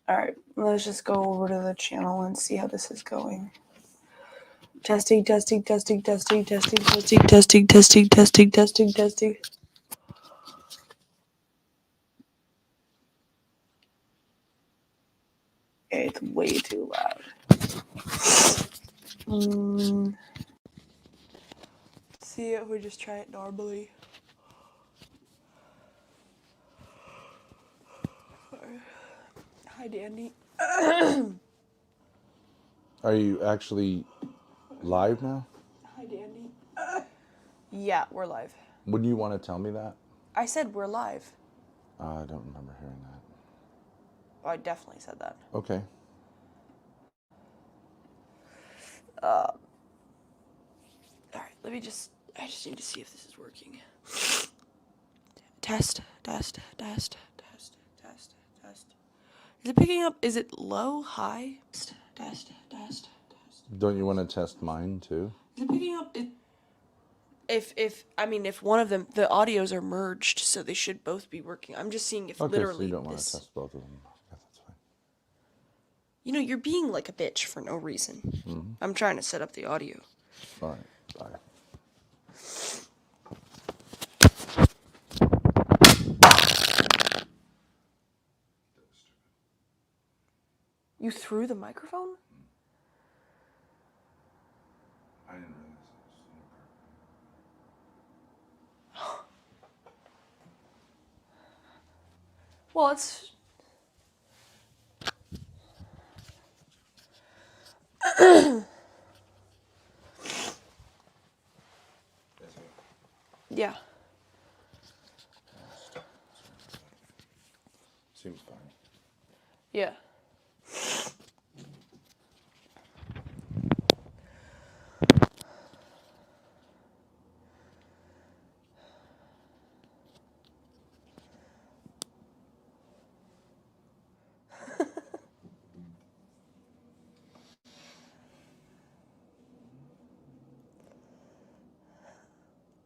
Alright, let's just go over to the channel and see how this is going. Testing, testing, testing, testing, testing, testing, testing, testing, testing, testing, testing. It's way too loud. See if we just try it normally. Hi, Dandy. Are you actually live now? Hi, Dandy. Yeah, we're live. Wouldn't you want to tell me that? I said we're live. I don't remember hearing that. Oh, I definitely said that. Okay. Alright, I just need to see if this is working. Test, test, test, test, test, test. Is it picking up? Is it low, high? Test, test, test, test. Don't you want to test mine too? Is it picking up? If one of them, the audios are merged, so they should both be working. I'm just seeing if Okay, literally so you don't want this. to test both of them. Yeah, that's fine. You know, you're being like a bitch for no reason. Mm-hmm. I'm trying to set up the audio. All right, bye. You threw the microphone? I didn't realize Well, it's... Yeah. Seems fine. Yeah.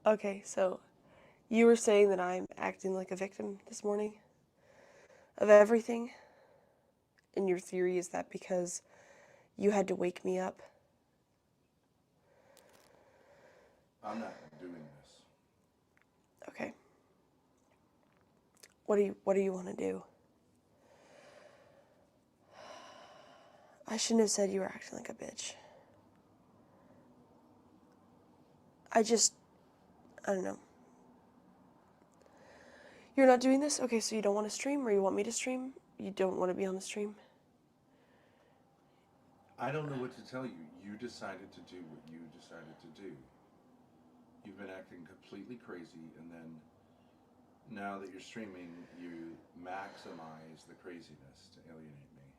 Okay, so you were saying that I'm acting like a victim this morning of everything? And your theory is that because you had to wake me up? I'm not doing this. Okay. What do you want to do? I shouldn't have said you were acting like a bitch. I don't know. You're not doing this? Okay, so you don't want to stream, or you want me to stream? You don't want to be on the stream? I don't know what to tell you. You decided to do what you decided to do. You've been acting completely crazy, and then now that you're streaming, you maximize the craziness to alienate me.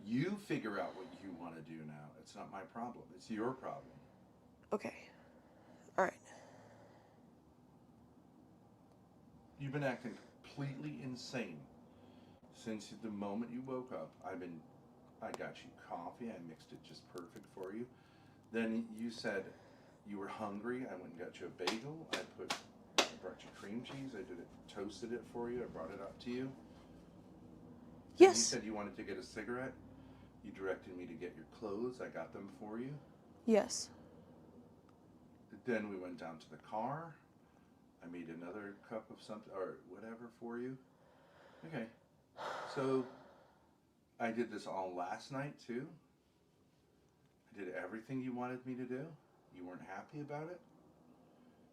You figure out what you want to do now. It's not my problem. It's your problem. Okay. Alright. You've been acting completely insane since the moment you woke up. I got you coffee. I mixed it just perfect for you. Then you said you were hungry. I went and got you a bagel. I brought you cream cheese. I toasted it for you. I brought it up to you. Yes. And you said you wanted to get a cigarette. You directed me to get your clothes. I got them for you. Yes. Then we went down to the car. I made another cup of something or whatever for you. Okay. So I did this all last night too. I did everything you wanted me to do. You weren't happy about it.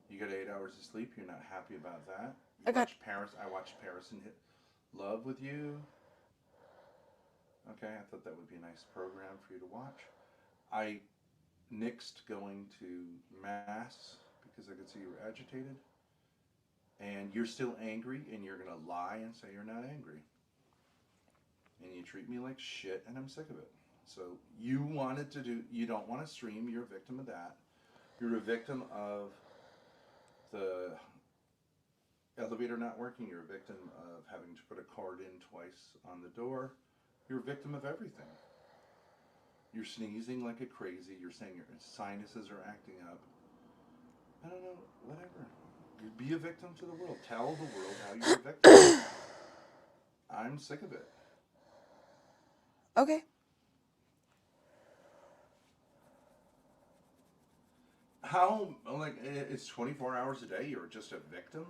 You got 8 hours of sleep. You're not happy about that. I watched Paris and Hit Love with you. Okay, I thought that would be a nice program for you to watch. I nixed going to Mass because I could see you were agitated. And you're still angry, and you're going to lie and say you're not angry. And you treat me like shit, and I'm sick of it. So you don't want to stream. You're a victim of that. You're a victim of the elevator not working. You're a victim of having to put a card in twice on the door. You're a victim of everything. You're sneezing like a crazy. You're saying your sinuses are acting up. I don't know, whatever. Be a victim to the world. Tell the world how you're a victim. I'm sick of it. Okay. How, like, it's 24 hours a day? You're just a victim?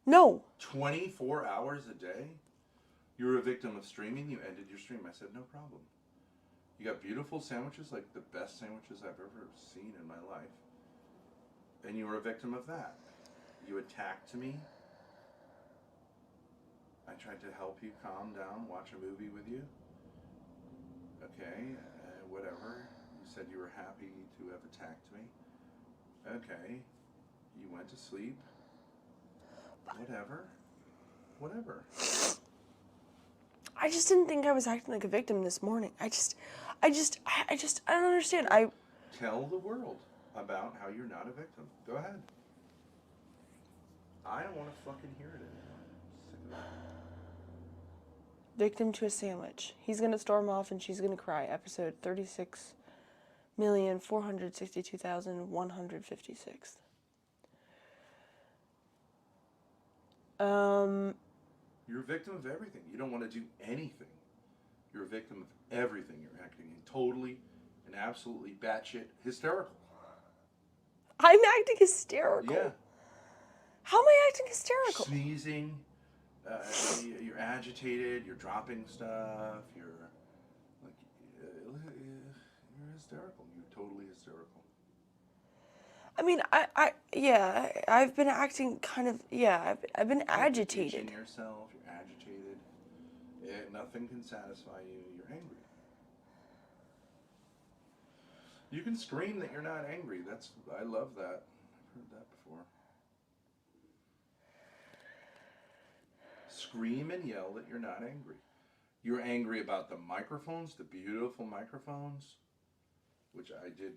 No. 24 hours a day? You're a victim of streaming? You ended your stream. I said, no problem. You got beautiful sandwiches, like the best sandwiches I've ever seen in my life. And you were a victim of that. You attacked me. I tried to help you calm down, watch a movie with you. Okay, whatever. You said you were happy to have attacked me. Okay. You went to sleep. Whatever. Whatever. I just didn't think I was acting like a victim this morning. I don't understand. Tell the world about how you're not a victim. Go ahead. I don't want to fucking hear it anymore. I'm sick of it. Victim to a sandwich. He's gonna storm off and she's gonna cry. Episode 36,462,156. You're a victim of everything. You don't want to do anything. You're a victim of everything. You're acting totally and absolutely batshit hysterical. I'm acting hysterical. Yeah. How am I acting hysterical? Sneezing. You're agitated. You're dropping stuff. You're hysterical. You're totally hysterical. I mean, I've been acting kind of, I've been agitated. You're itching yourself. You're agitated. Nothing can satisfy you. You're angry. You can scream that you're not angry. I love that. I've heard that before. Scream and yell that you're not angry. You're angry about the microphones, the beautiful microphones, which I did,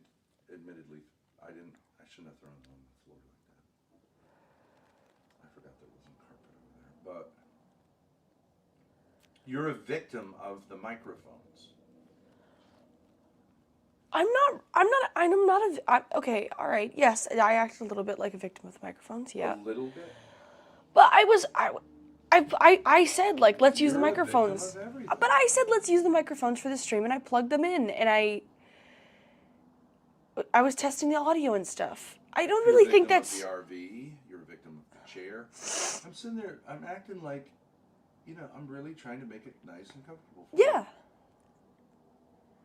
admittedly, I shouldn't have thrown them on the floor like that. I forgot there wasn't carpet over there. But you're a victim of the microphones. Okay, all right, yes, I act a little bit like a victim of the microphones, yeah. A little bit? But I said, like, let's use the You're a victim microphones. of everything. But I said, let's use the microphones for the stream, and I plugged them in, and I was testing the audio and stuff. I don't really think that's... You're a victim of the RV. You're a victim of the chair. I'm sitting there, I'm acting like, I'm really trying to make it nice and comfortable for you. Yeah.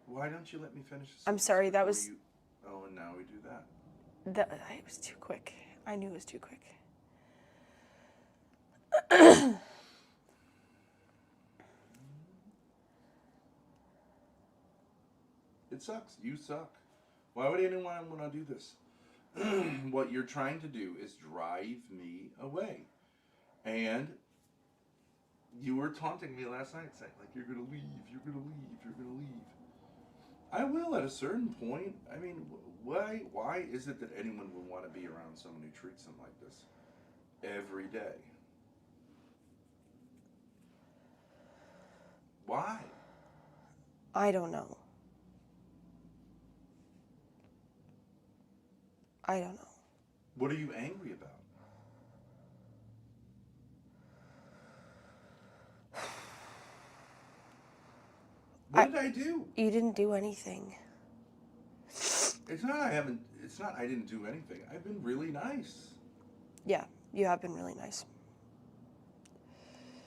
Why don't you let me finish this? I'm sorry, that was... Oh, and now we do that. It was too quick. I knew it was too quick. It sucks. You suck. Why would anyone want to do this? What you're trying to do is drive me away. And you were taunting me last night, saying, like, you're going to leave, you're going to leave, you're going to leave. I will at a certain point. I mean, why is it that anyone would want to be around someone who treats them like this every day? Why? I don't know. I don't know. What are you angry about? What did I do? You didn't do anything. It's not I didn't do anything. I've been really nice. Yeah, you have been really nice.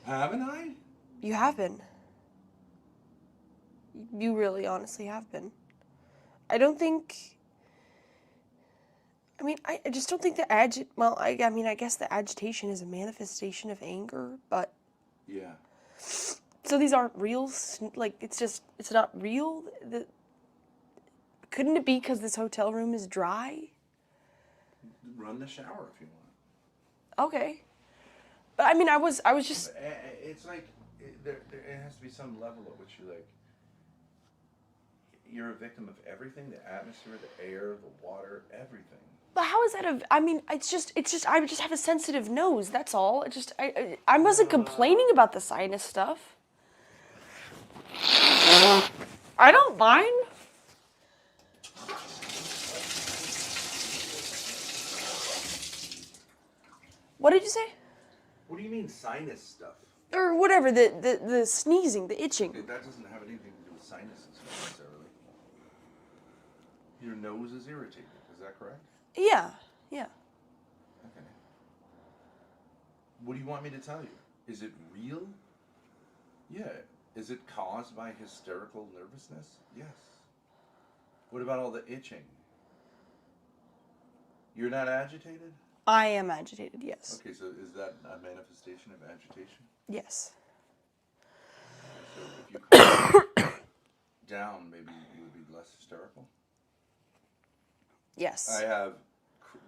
Haven't I? You have been. You really honestly have been. I don't think... I just don't think I guess the agitation is a manifestation of anger, but... Yeah. So these aren't real, like, it's not real? Couldn't it be because this hotel room is dry? Run the shower if you want. Okay. But I was just... It's like, there has to be some level at which you're a victim of everything, the atmosphere, the air, the water, everything. But how is that it's just, I just have a sensitive nose, that's all. I wasn't complaining about the sinus stuff. I don't mind. What did you say? What do you mean sinus stuff? Or whatever, the sneezing, the itching. That doesn't have anything to do with necessarily. Your nose is irritated. Is that correct? Yeah. Yeah. Okay. What do you want me to tell you? Is it real? Yeah. Is it caused by hysterical nervousness? Yes. What about all the itching? You're not agitated? I am agitated, yes. Okay, so is that a manifestation of agitation? Yes. So if you calm down, maybe you would be less hysterical? Yes.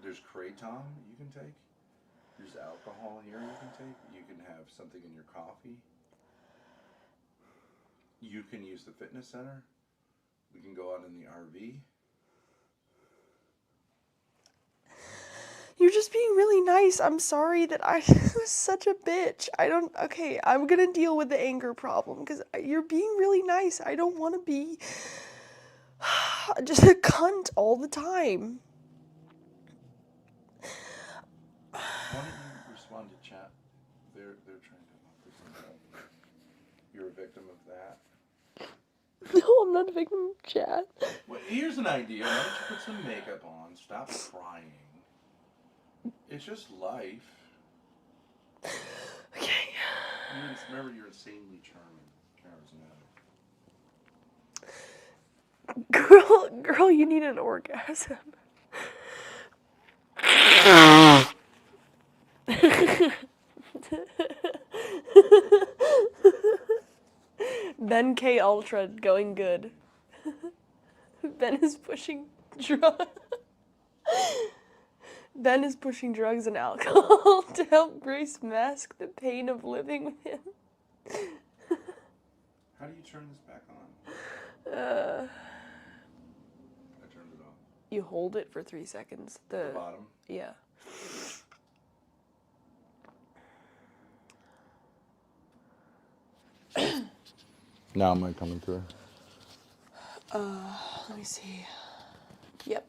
There's kratom you can take. There's alcohol here you can take. You can have something in your coffee. You can use the fitness center. We can go out in the RV. You're just being really nice. I'm sorry that I was such a bitch. Okay, I'm gonna deal with the anger problem because you're being really nice. I don't want to be just a cunt all the time. Why don't you respond to chat? They're trying to offer some help. You're a victim of that. No, I'm not a victim of chat. Well, here's an idea. Why don't you put some makeup on? Stop crying. It's just life. Okay. Remember, you're insanely charming, charismatic. Girl, you need an orgasm. Ben K Ultra going good. Ben is pushing drugs. Ben is pushing drugs and alcohol to help Grace mask the pain of living with him. How do you turn this back on? I turned it off. You hold it for 3 seconds. The bottom? Yeah. Now am I coming through? Let me see. Yep.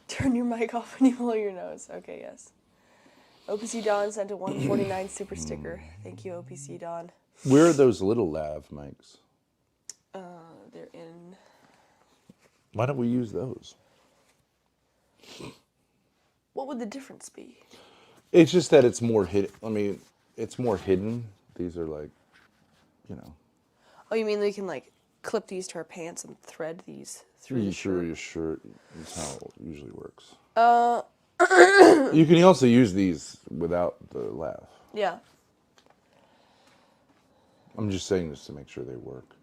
Turn your mic off when you blow your nose. Okay, yes. OPC Don sent a 149 super sticker. Thank you, OPC Don. Where are those little lav mics? They're in... Why don't we use those? What would the difference be? It's just that it's more hidden. I mean, it's more hidden. These are like, you know. Oh, you mean we can, like, clip these to our pants and thread these through the shirt? Your shirt. That's how it usually works. You can also use these without the lav. Yeah. I'm just saying this to make sure they work.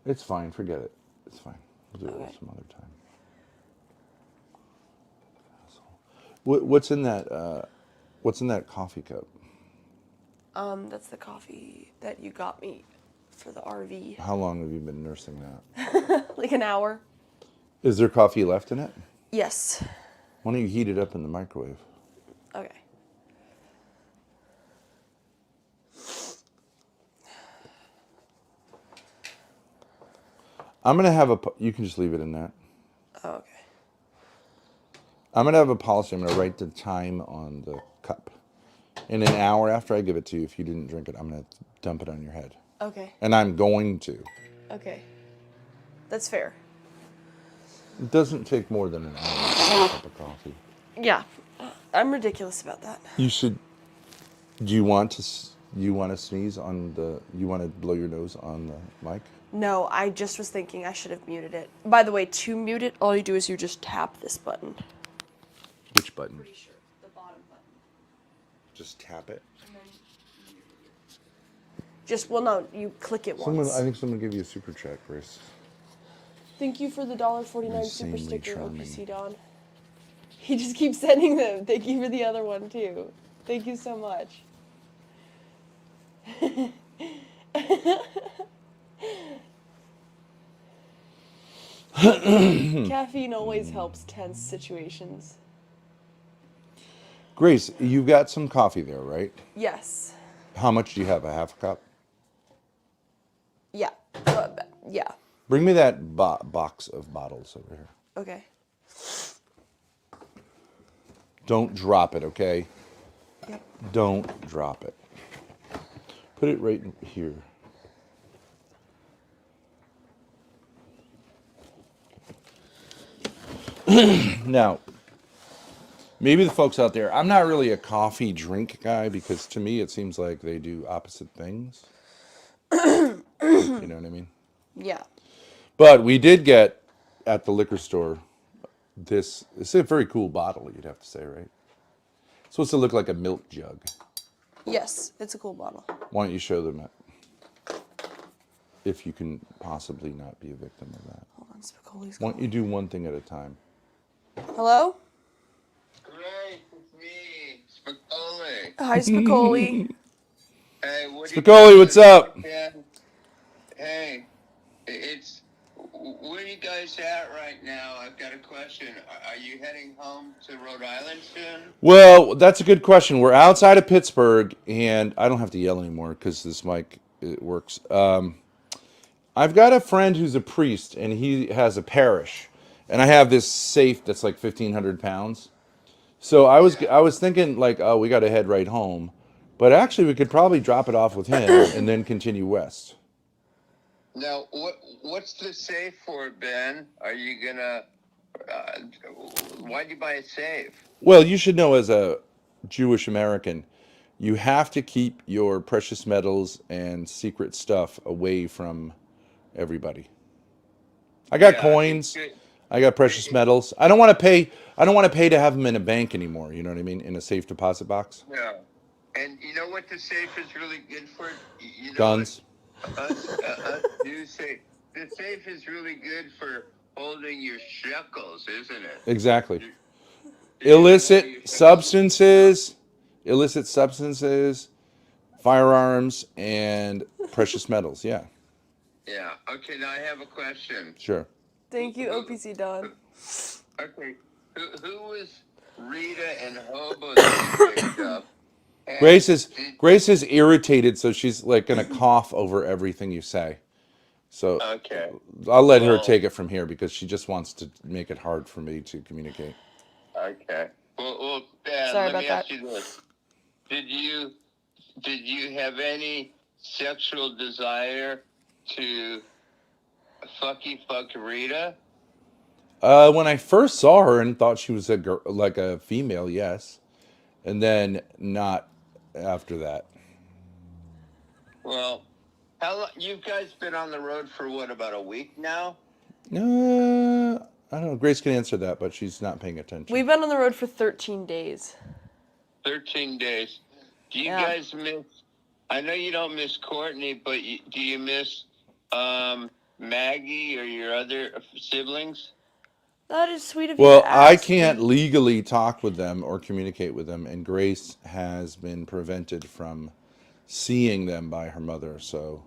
It's fine. Forget it. It's fine. We'll do it some other time. What's in that? What's in that coffee cup? That's the coffee that you got me for the RV. How long have you been nursing that? Like an hour. Is there coffee left in it? Yes. Why don't you heat it up in the microwave? Okay. I'm going to have a... You can just leave it in that. Oh, okay. I'm going to have a policy. I'm going to write the time on the cup. In an hour after I give it to you, if you didn't drink it, I'm going to dump it on your head. Okay. And I'm going to. Okay. That's fair. It doesn't take more than an hour to make a cup of coffee. Yeah. I'm ridiculous about that. You should... Do you want to sneeze on the... You want to blow your nose on the mic? No, I just was thinking I should have muted it. By the way, to mute it, all you do is you just tap this button. Which button? Pretty sure. The bottom button. Just tap it? Just, well, no, you click it once. I think someone gave you a super chat, Grace. Thank you for the $1.49 super Insanely sticker, charming. OPC Don. He just keeps sending them. Thank you for the other one, too. Thank you so much. Caffeine always helps tense situations. Grace, you've got some coffee there, right? Yes. How much do you have? A half cup? Yeah. Yeah. Bring me that box of bottles over here. Okay. Don't drop it, okay? Yep. Don't drop it. Put it right here. Now, maybe the folks out there, I'm not really a coffee drink guy because to me it seems like they do opposite things. You know what I mean? Yeah. But we did get at the liquor store this. It's a very cool bottle, you'd have to say, right? It's supposed to look like a milk jug. Yes, it's a cool bottle. Why don't you show them it? If you can possibly not be a victim of that. Hold on, Spicoli's Why don't you calling. do one thing at a time? Hello? Great, it's me, Spicoli. Hi, Spicoli. Hey, what are you Spicoli, doing what's up? this weekend? Hey, it's where are you guys at right now? I've got a question. Are you heading home to Rhode Island soon? Well, that's a good question. We're outside of Pittsburgh, and I don't have to yell anymore because this mic it works. I've got a friend who's a priest, and he has a parish, and I have this safe that's like 1,500 pounds. So I was thinking like, oh, we got to head right home, but actually we could probably drop it off with him and then continue west. Now, what's the safe for, Ben? Are you gonna? Uh, why'd you buy a safe? Well, you should know as a Jewish American, you have to keep your precious metals and secret stuff away from everybody. I got Yeah, it's coins, good. I got precious metals. I don't want to pay. I don't want to pay to have them in a bank anymore. You know what I mean? In a safe deposit box. Yeah. And you know what the safe is really good for? You know Guns. what us do say? The safe is really good for holding your shekels, isn't it? Exactly. You know Illicit your shekels. substances, firearms, and precious metals. Yeah, Yeah. Okay. Now I have a question. sure. Thank you, OPC Don. Okay. Who was Rita and Hobo that you picked up? And Grace is irritated, so she's like gonna cough over everything you say. So okay. I'll let her Well. take it from here because she just wants to make it hard for me to communicate. Okay. Well, Ben, Sorry let about me that. ask you this: Did you have any sexual desire to fuck Rita? When I first saw her and thought she was a girl, like a female, yes, and then not after that. Well, how long? You guys been on the road for what? About a week now? I don't know. Grace can answer that, but she's not paying attention. We've been on the road for 13 days. 13 days. Do you Yeah. guys miss? I know you don't miss Courtney, but do you miss Maggie or your other siblings? That is sweet of you Well, to I ask. can't legally talk with them or communicate with them, and Grace has been prevented from seeing them by her mother. So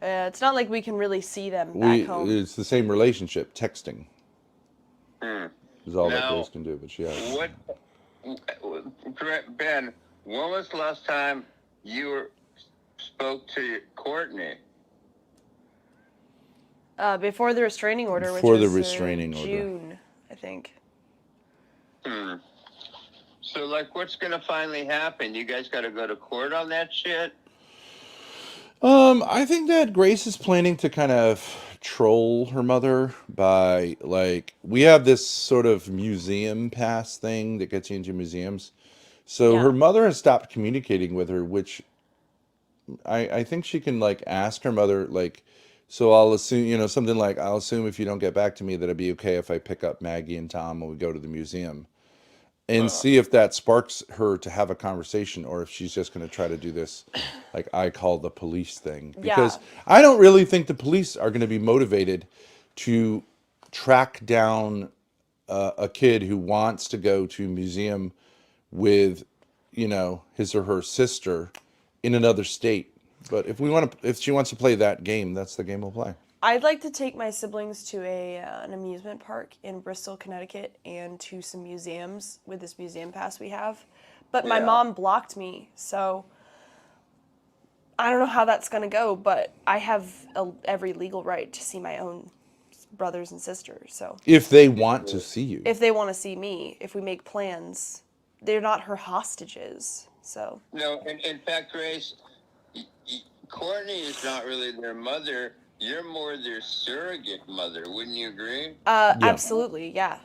It's not like we can really see them back home. it's the same relationship. Texting is all that Now, Grace can do, but she has. what, Ben? When was the last time you spoke to Courtney? Before the restraining order, Before which the was restraining order. June, I think. So, like, what's gonna finally happen? You guys got to go to court on that shit? I think that Grace is planning to kind of troll her mother by like we have this sort of museum pass thing that gets you into museums. So Yeah. her mother has stopped communicating with her, which I think she can like ask her mother like so I'll assume something like I'll assume if you don't get back to me that it'd be okay if I pick up Maggie and Tom when we go to the museum and see if that sparks her to have a conversation or if she's just going to try to do this like I call the police thing because Yeah. I don't really think the police are going to be motivated to track down a kid who wants to go to a museum with his or her sister in another state. But if she wants to play that game, that's the game we'll play. I'd like to take my siblings to an amusement park in Bristol, Connecticut, and to some museums with this museum pass we have. But my Yeah. mom blocked me, so I don't know how that's going to go, but I have every legal right to see my own brothers and sisters. So If they want to see you. if they want to see me, if we make plans, they're not her hostages. So No, in fact, Grace, Courtney is not really their mother. You're more their surrogate mother. Wouldn't you agree? Yeah. Absolutely, yeah.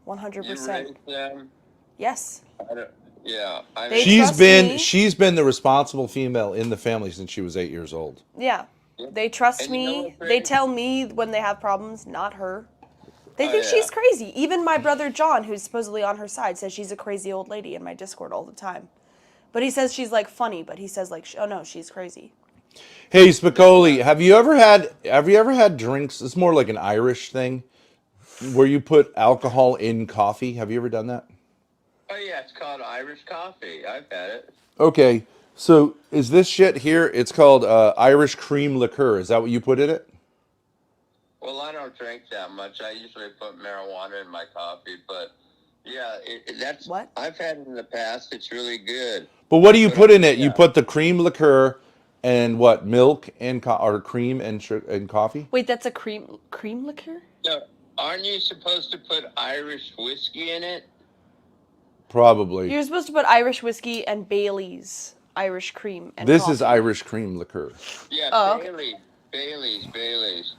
You 100%. raised them. Yes. I don't, yeah, I They mean, trust me. She's been the responsible female in the family since she was 8 years old. Yeah. They trust and you know me. what, They Brady? tell me when they have problems, not her. They Oh, think yeah. she's crazy. Even my brother John, who's supposedly on her side, says she's a crazy old lady in my Discord all the time. But he says she's like funny, but he says like, oh no, she's crazy. Hey, Spicoli, have you ever had drinks? It's more like an Irish thing, where you put alcohol in coffee. Have you ever done that? Oh yeah, it's called Irish coffee. I've had it. Okay, so is this shit here? It's called Irish cream liqueur. Is that what you put in it? Well, I don't drink that much. I usually put marijuana in my coffee, but yeah, that's What? I've had it in the past. It's really good. But what do you But put in it? You yeah. put the cream liqueur and what? Milk and or cream and coffee? Wait, that's a cream liqueur? No, aren't you supposed to put Irish whiskey in it? Probably. You're supposed to put Irish whiskey and Bailey's Irish cream and This coffee. is Irish cream liquor. Yeah, Oh, okay. Bailey's.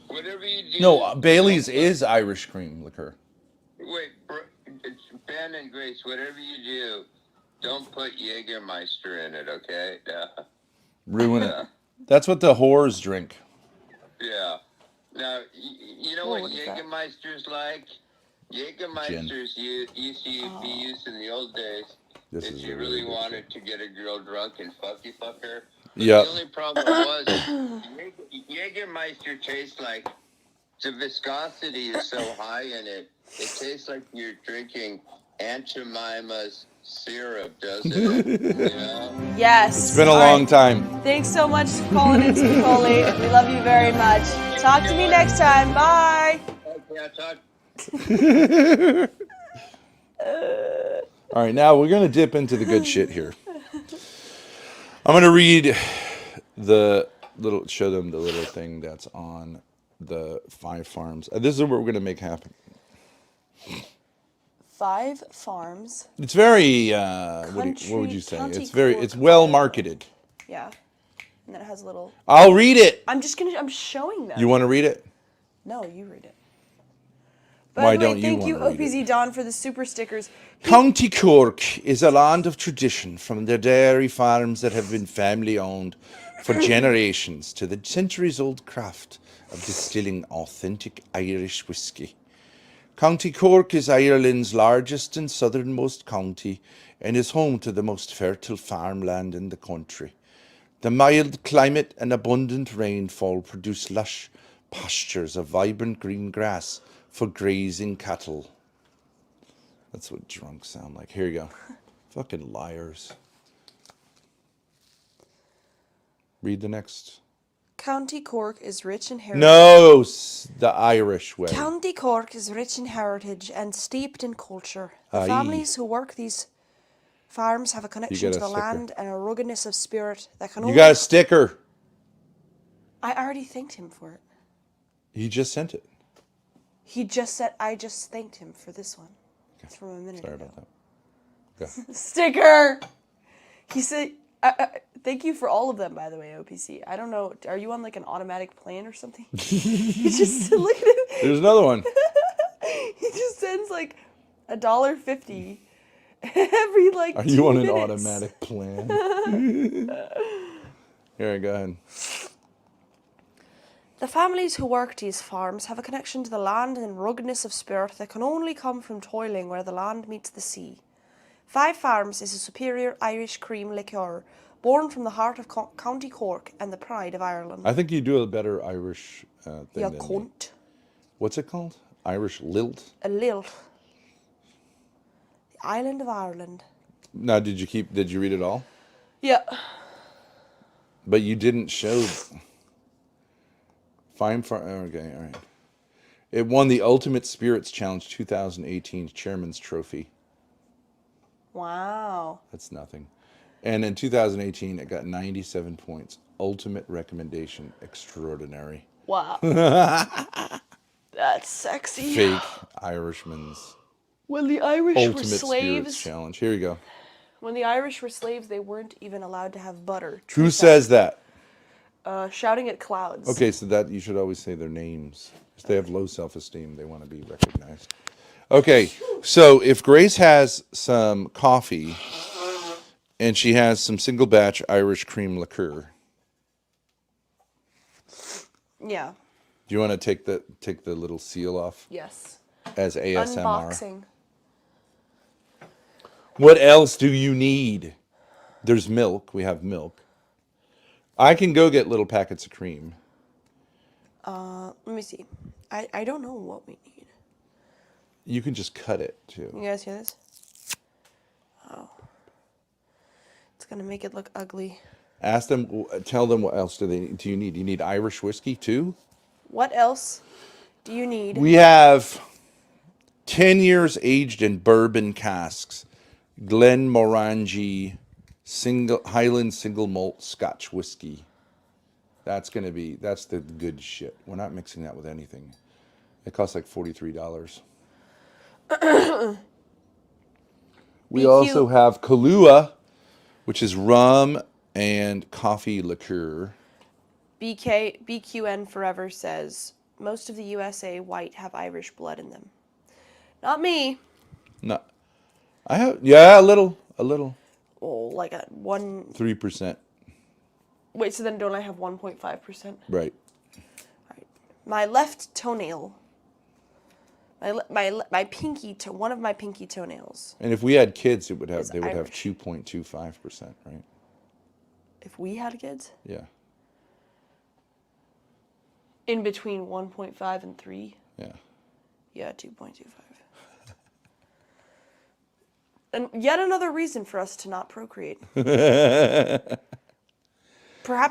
Whatever you do. No, Bailey's is Irish cream liquor. Wait, Ben and Grace, whatever you do, don't put Jägermeister in it, okay? Ruin it. That's what the whores drink. Yeah. Now, you know Whoa, what what is that? Jägermeister's like? Jägermeister's used to be used in the old days. This If is you a really good wanted to get a girl drunk and fuck her. Yep. The only problem was Jägermeister tastes like the viscosity is so high in it. It tastes like you're drinking Aunt Jemima's syrup, doesn't it? Yeah. Yes. It's been a All long right. time. Thanks so much for calling in, Spicoli. We love you very much. Talk to me next time. Bye. Okay, I'll talk. All right, now we're going to dip into the good shit here. I'm going to read show them the little thing that's on the 5 farms. This is what we're going to make happen. 5 farms. It's very, what would you say? County It's Cork, well Ireland. marketed. Yeah. And then it has a little. I'll read it. I'm showing them. You want to read it? No, you read it. Why By the way, don't you thank you, wanna read OPZ Don, for the super stickers. County Cork is a land of tradition, from the dairy farms that have been family owned for generations to the centuries-old craft of distilling authentic Irish whiskey. County Cork is Ireland's largest and southernmost county and is home to the most fertile farmland in the country. The mild climate and abundant rainfall produce lush pastures of vibrant green grass for grazing cattle. That's what drunks sound like. Here you go. Fucking liars. Read the next. County Cork is rich in heritage. No, the Irish way. County Cork is rich in heritage and steeped in culture. The Aye. families who work these farms have a connection got to a the sticker. land and a ruggedness of spirit that can You only... got a sticker. I already thanked him for it. He just sent it. He just said, I just thanked him for this one. It's from a minute Sorry ago. about that. Okay. Sticker! He said, thank you for all of them, by the way, OPC. I don't know, are you on like an automatic plan or something? He just, look at it. There's another one. He just sends like $1.50 every like Are 2 you on an minutes. automatic plan? Here, go ahead. The families who work these farms have a connection to the land and ruggedness of spirit that can only come from toiling where the land meets the sea. 5 Farms is a superior Irish cream liqueur born from the heart of County Cork and the pride of Ireland. I think you do a better Irish thing Ya than me. cunt. What's it called? Irish lilt? A lilt. The island of Ireland. Now, did you read it all? Yeah. But you didn't show... Okay, all right. It won the Ultimate Spirits Challenge 2018 Chairman's Trophy. Wow. That's nothing. And in 2018, it got 97 points. Ultimate recommendation extraordinary. Wow. That's sexy. Fake Irishman's When the Irish Ultimate were Spirits slaves, Challenge. Here you go. When the Irish were slaves, they weren't even allowed to have butter. Who says that? Shouting at clouds. Okay, so that you should always say their names. If they have low self-esteem, they want to be recognized. Okay, so if Grace has some coffee and she has some single batch Irish cream liqueur, Yeah. do you want to take the little seal off Yes. as ASMR? Unboxing. What else do you need? There's milk. We have milk. I can go get little packets of cream. Let me see. I don't know what we need. You can just cut it You too. guys hear this? Oh. It's gonna make it look ugly. Ask them. Tell them what else do you need? Do you need Irish whiskey too? What else do you need? We have 10 years aged in bourbon casks. Glenmorangie Highland single malt Scotch whiskey. That's the good shit. We're not mixing that with anything. It costs like $43. We BQ. also have Kahlua, which is rum and coffee liqueur. BQN Forever says most of the USA white have Irish blood in them. Not me. No, a little, Oh, like a 3%. Wait, so then don't I have 1.5%? Right. My left toenail. My pinky to one of my pinky toenails. And if we had kids, they would have Irish. 2.25%, right? If we had kids, Yeah. in between 1.5 and 3. Yeah. Yeah, 2.25. And yet another reason for us to not procreate. Perhaps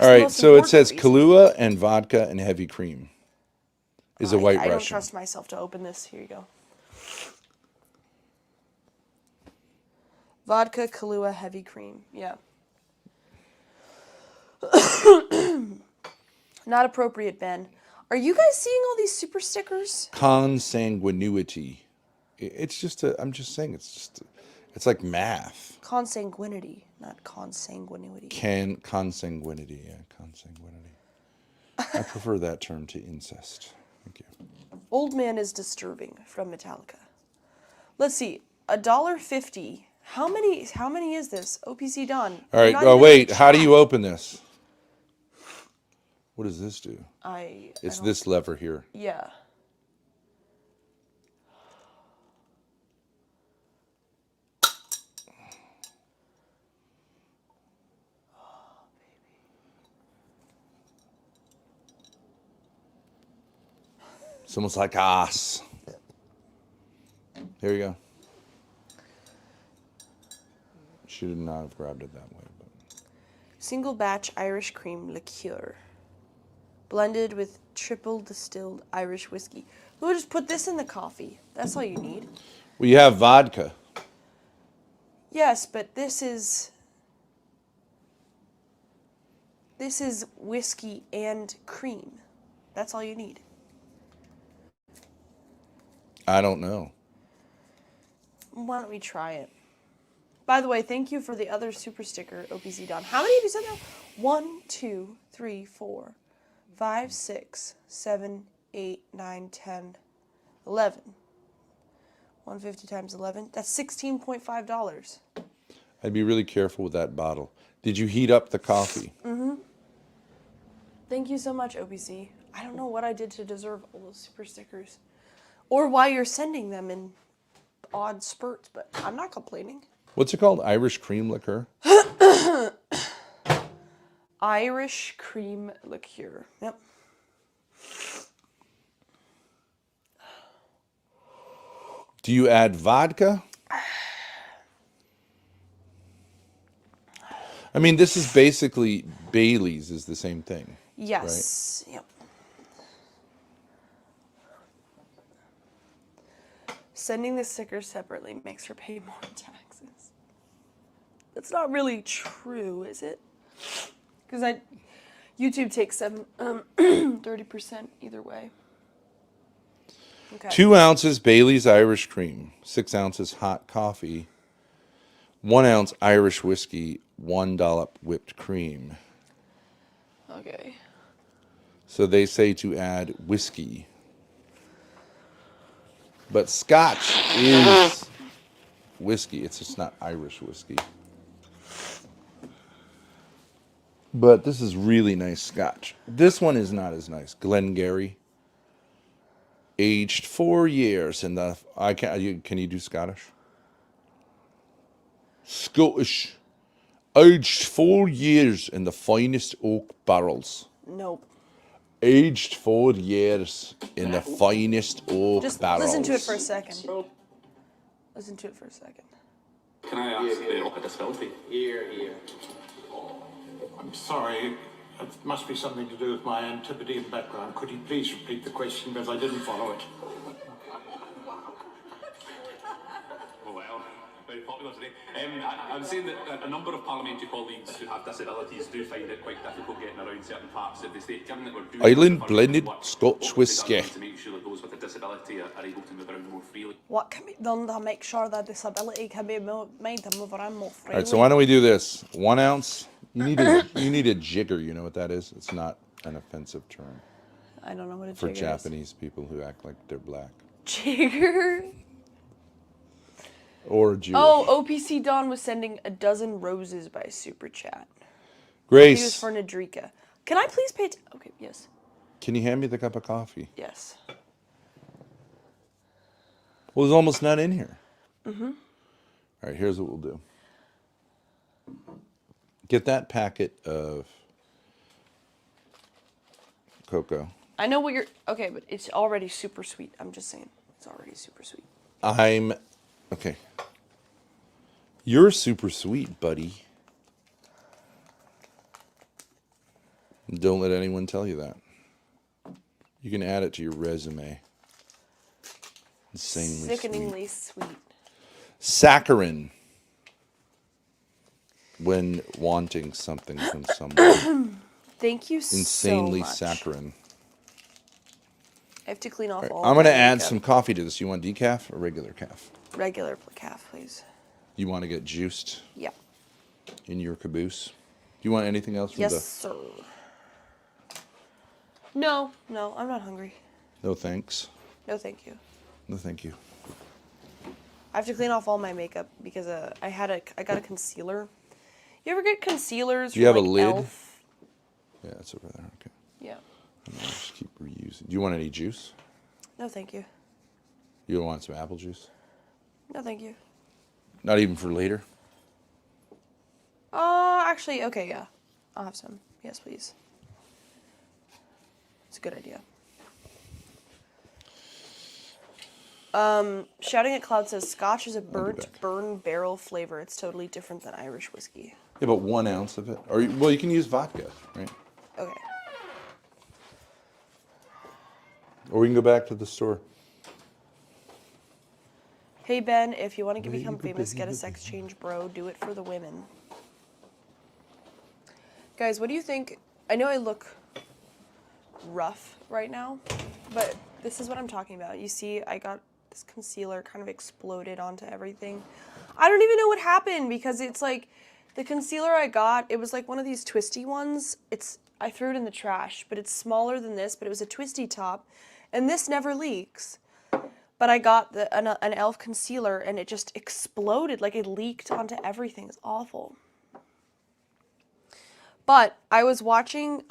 All the right, most so it important says reason. Kahlua and vodka and heavy cream is a white I don't Russian. trust myself to open this. Here you go. Vodka, Kahlua, heavy cream. Yeah. Not appropriate, Ben. Are you guys seeing all these super stickers? Consanguinity. I'm just saying, it's like math. Consanguinity, not consanguinity. Consanguinity, yeah, consanguinity. I prefer that term to incest. Thank you. Old Man is Disturbing from Metallica. Let's see, $1.50. How many is this? OPC done. All right, Not even wait, in how do chat. you open this? What does this do? It's don't- this lever here. Yeah. It's almost like ass. Here you go. Should not have grabbed it that way. But. Single batch Irish cream liqueur. Blended with triple distilled Irish whiskey. We'll just put this in the coffee. That's all you need. Well, you have vodka. Yes, but this is whiskey and cream. That's all you need. I don't know. Why don't we try it? By the way, thank you for the other super sticker, OPC Don. How many have you said now? 1, 2, 3, 4, 5, 6, 7, 8, 9, 10, 11. 150 times 11. That's $16.5. I'd be really careful with that bottle. Did you heat up the coffee? Mm-hmm. Thank you so much, OPC. I don't know what I did to deserve all those super stickers. Or why you're sending them in odd spurts, but I'm not complaining. What's it called? Irish cream liqueur? Irish cream liqueur. Yep. Do you add vodka? I mean, this is basically Bailey's is the same thing. Yes. Right? Yep. Sending the stickers separately makes her pay more taxes. That's not really true, is it? Because YouTube takes 30% either way. Okay. 2 ounces Bailey's Irish cream, 6 ounces hot coffee, 1 ounce Irish whiskey, 1 dollop whipped cream. Okay. So they say to add whiskey. But Scotch is whiskey. It's just not Irish whiskey. But this is really nice Scotch. This one is not as nice. Glengarry. Aged 4 years in the... Can you do Scottish? Scottish. Aged 4 years in the finest oak barrels. Nope. Aged 4 years in the finest oak Just barrels. listen to it for a second. Listen to it for a second. Can I ask the disability? Here. I'm sorry, it must be something to do with my Antipodean background. Could you please repeat the question, because I didn't follow it? Oh, well, very popular today. I'm saying that a number of parliamentary colleagues who have disabilities do find it quite difficult getting around certain parts of the state, given that we're doing Island the blended work, Scotch what can be whiskey. done to make sure that those with a disability are able to move around more freely. What can be done to make sure that disability can be made to move around more freely? All right, so why don't we do this? 1 ounce. You need a jigger. You know what that is? It's not an offensive term I don't know what a for jigger Japanese people who act like they're black is. Jigger? or Jewish. Oh, OPC Don was sending a dozen roses by super chat. He was Grace, for Nadrika. Can I please pay okay, yes. can you hand me the cup of coffee? Yes. Well, there's almost none in here. Mm-hmm. All right, here's what we'll do. Get that packet of cocoa. I know what you're okay, but it's already super sweet. I'm just saying. It's already super sweet. Okay. You're super sweet, buddy. Don't let anyone tell you that. You can add it to your resume. Insanely Sickeningly sweet. Saccharin. When wanting something from someone. Thank you Insanely so much. saccharin. I have to clean off all I'm going to my add makeup. some coffee to this. You want decaf or regular calf? Regular calf, please. You want to get juiced Yeah. in your caboose? Do you want anything else from Yes, the... sir. No, I'm not hungry. No thanks. No, thank you. No thank you. I have to clean off all my makeup because I got a concealer. You ever get concealers? Do you have from, a like, lid? Elf? Yeah, it's over there. Okay. Yeah. And I'll just keep reusing. Do you want any juice? No, thank you. You don't want some apple juice? No, thank you. Not even for later? Actually, okay, yeah. I'll have some. Yes, please. It's a good idea. Shouting at Cloud says Scotch is a burnt burn barrel flavor. It's totally different than Irish whiskey. Yeah, but 1 ounce of it. Or well, you can use vodka, right? Okay. Or we can go back to the store. Hey Ben, if you want to become famous, get a sex change, bro. Do it for the women. Guys, what do you think? I know I look rough right now, but this is what I'm talking about. You see, I got this concealer kind of exploded onto everything. I don't even know what happened because it's like the concealer I got, it was like one of these twisty ones. I threw it in the trash, but it's smaller than this, but it was a twisty top, and this never leaks. But I got an e.l.f. concealer, and it just exploded. Like, it leaked onto everything. It's awful. But I was watching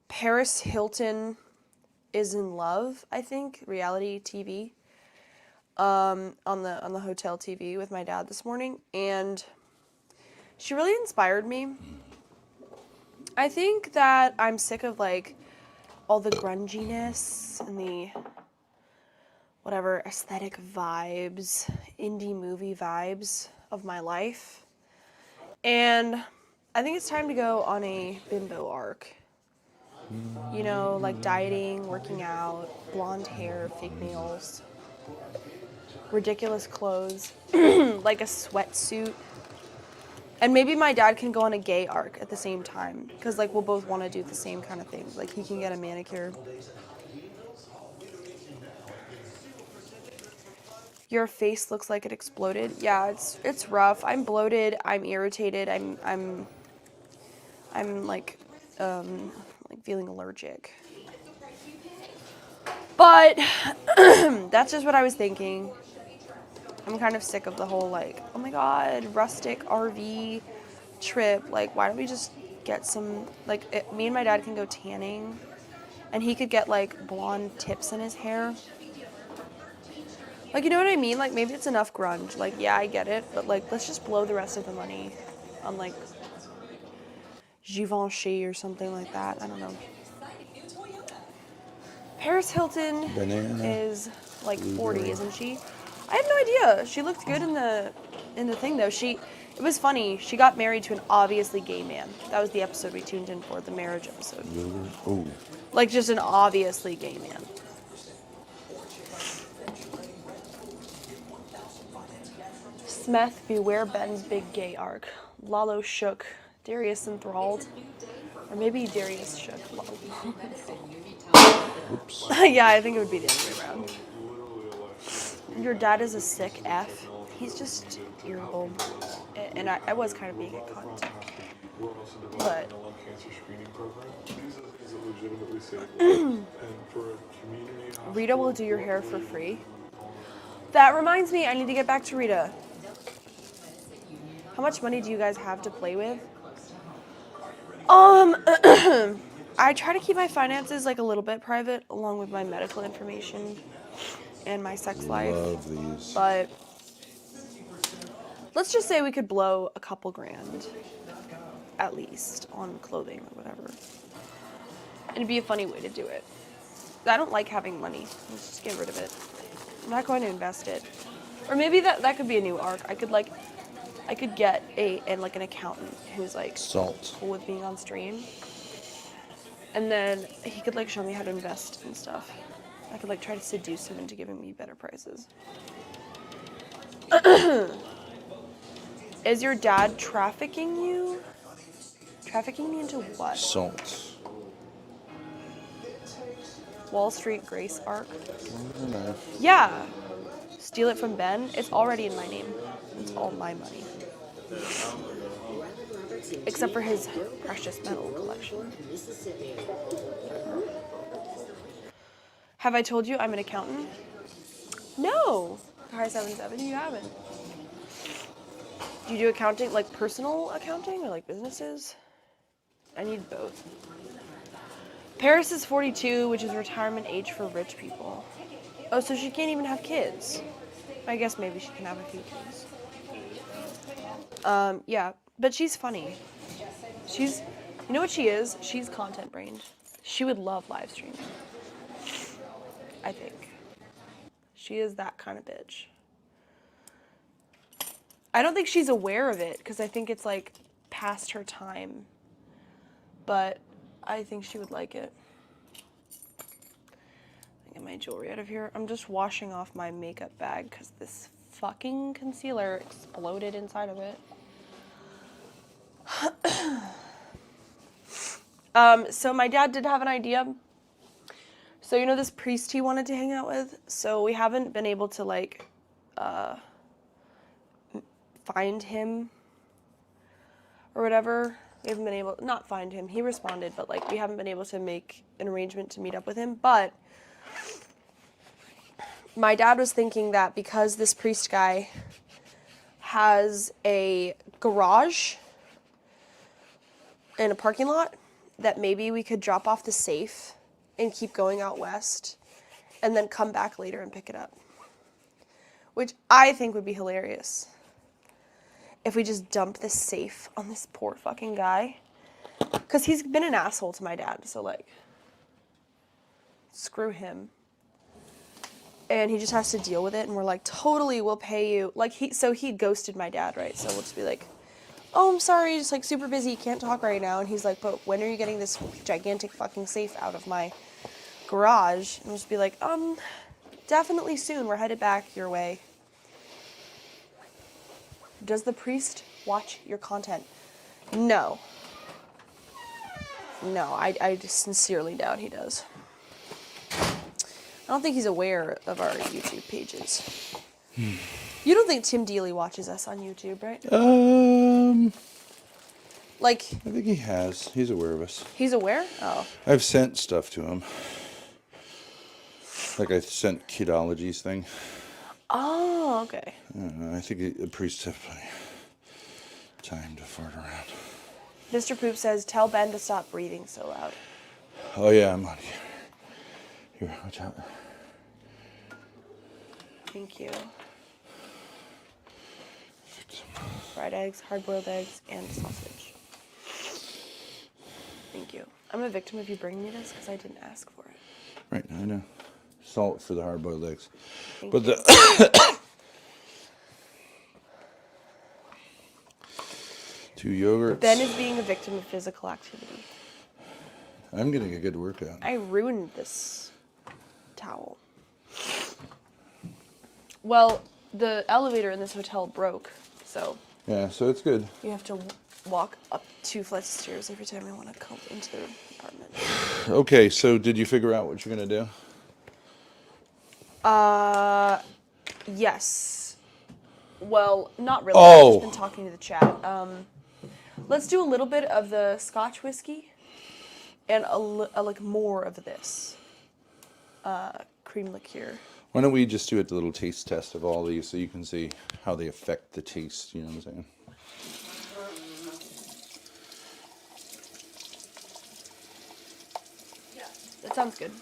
Paris Hilton is in Love, I think, reality TV, on the hotel TV with my dad this morning, and she really inspired me. I think that I'm sick of, like, all the grunginess and the whatever aesthetic vibes, indie movie vibes of my life. And I think it's time to go on a bimbo arc. You know, like dieting, working out, blonde hair, fake nails, ridiculous clothes, like a sweatsuit. And maybe my dad can go on a gay arc at the same time, because like we'll both want to do the same kind of things. Like he can get a manicure. Your face looks like it exploded. Yeah, it's rough. I'm bloated. I'm irritated. I'm like feeling allergic. But that's just what I was thinking. I'm kind of sick of the whole like, oh my god, rustic RV trip. Like, why don't we just get some like me and my dad can go tanning, and he could get like blonde tips in his hair. Like, you know what I mean? Like, maybe it's enough grunge. Like, yeah, I get it, but like, let's just blow the rest of the money on like Givenchy or something like that. I don't know. Paris Hilton Banana. is like 40, isn't she? I had no idea. She looked good in the thing though. It was funny. She got married to an obviously gay man. That was the episode we tuned in for, the marriage episode. Oh. Like just an obviously gay man. Smith, beware Ben's big gay arc. Lalo shook, Darius enthralled. Or maybe Darius shook Lalo. Oops. Yeah, I think it would be the other way around. Your dad is a sick F. He's just irritable. And I was kind of being a cunt. But Rita will do your hair for free. That reminds me, I need to get back to Rita. How much money do you guys have to play with? I try to keep my finances like a little bit private, along with my medical information and my sex life. Love these. But let's just say we could blow a couple grand, at least, on clothing or whatever. And it'd be a funny way to do it. I don't like having money. Let's just get rid of it. I'm not going to invest it. Or maybe that could be a new arc. I could get an accountant who's like Salt. cool with being on stream. And then he could like show me how to invest and stuff. I could like try to seduce him into giving me better prices. Is your dad trafficking you? Trafficking me into what? Salt. Wall Street Grace arc? No. Yeah. Steal it from Ben? It's already in my name. It's all my money. Except for his precious metal collection. Have I told you I'm an accountant? No. Hi 77, you haven't. Do you do accounting, like personal accounting or like businesses? I need both. Paris is 42, which is retirement age for rich people. Oh, so she can't even have kids. I guess maybe she can have a few kids. Yeah, but she's funny. You know what she is? She's content brained. She would love live streaming. I think. She is that kind of bitch. I don't think she's aware of it, because I think it's like past her time. But I think she would like it. Get my jewelry out of here. I'm just washing off my makeup bag because this fucking concealer exploded inside of it. So my dad did have an idea. So you know this priest he wanted to hang out with? So we haven't been able to like find him or whatever. We haven't been able, not find him, he responded, but like we haven't been able to make an arrangement to meet up with him. But my dad was thinking that because this priest guy has a garage in a parking lot, that maybe we could drop off the safe and keep going out west and then come back later and pick it up. Which I think would be hilarious. If we just dump this safe on this poor fucking guy. Because he's been an asshole to my dad, so like, screw him. And he just has to deal with it, and we're like, totally, we'll pay you. Like, he ghosted my dad, right? So we'll just be like, oh, I'm sorry, just like super busy, can't talk right now. And he's like, but when are you getting this gigantic fucking safe out of my garage? And we'll just be like, definitely soon, we're headed back your way. Does the priest watch your content? No. No, I just sincerely doubt he does. I don't think he's aware of our YouTube pages. You don't think Tim Dealey watches us on YouTube, right? Like, I think he has. He's aware of us. he's aware? Oh. I've sent stuff to him. Like I sent Kidology's thing. Oh, okay. I think the priests have plenty of time to fart around. Mr. Poop says, tell Ben to stop breathing so loud. Oh yeah, I'm on here. Here, watch out. Thank you. Fried eggs, hard-boiled eggs, and sausage. Thank you. I'm a victim if you bring me this because I didn't ask for it. Right, I know. Salt for the hard-boiled eggs. Thank But you. the 2 yogurts. Ben is being a victim of physical activity. I'm getting a good workout. I ruined this towel. Well, the elevator in this hotel broke, so Yeah, so it's good. you have to walk up 2 flights of stairs every time you want to come into the apartment. Okay, so did you figure out what you're gonna do? Yes. Well, not really. Oh. I've just been talking to the chat. Let's do a little bit of the Scotch whiskey and like more of this cream liqueur. Why don't we just do a little taste test of all these so you can see how they affect the taste, you know what I'm saying? Yeah, that sounds good.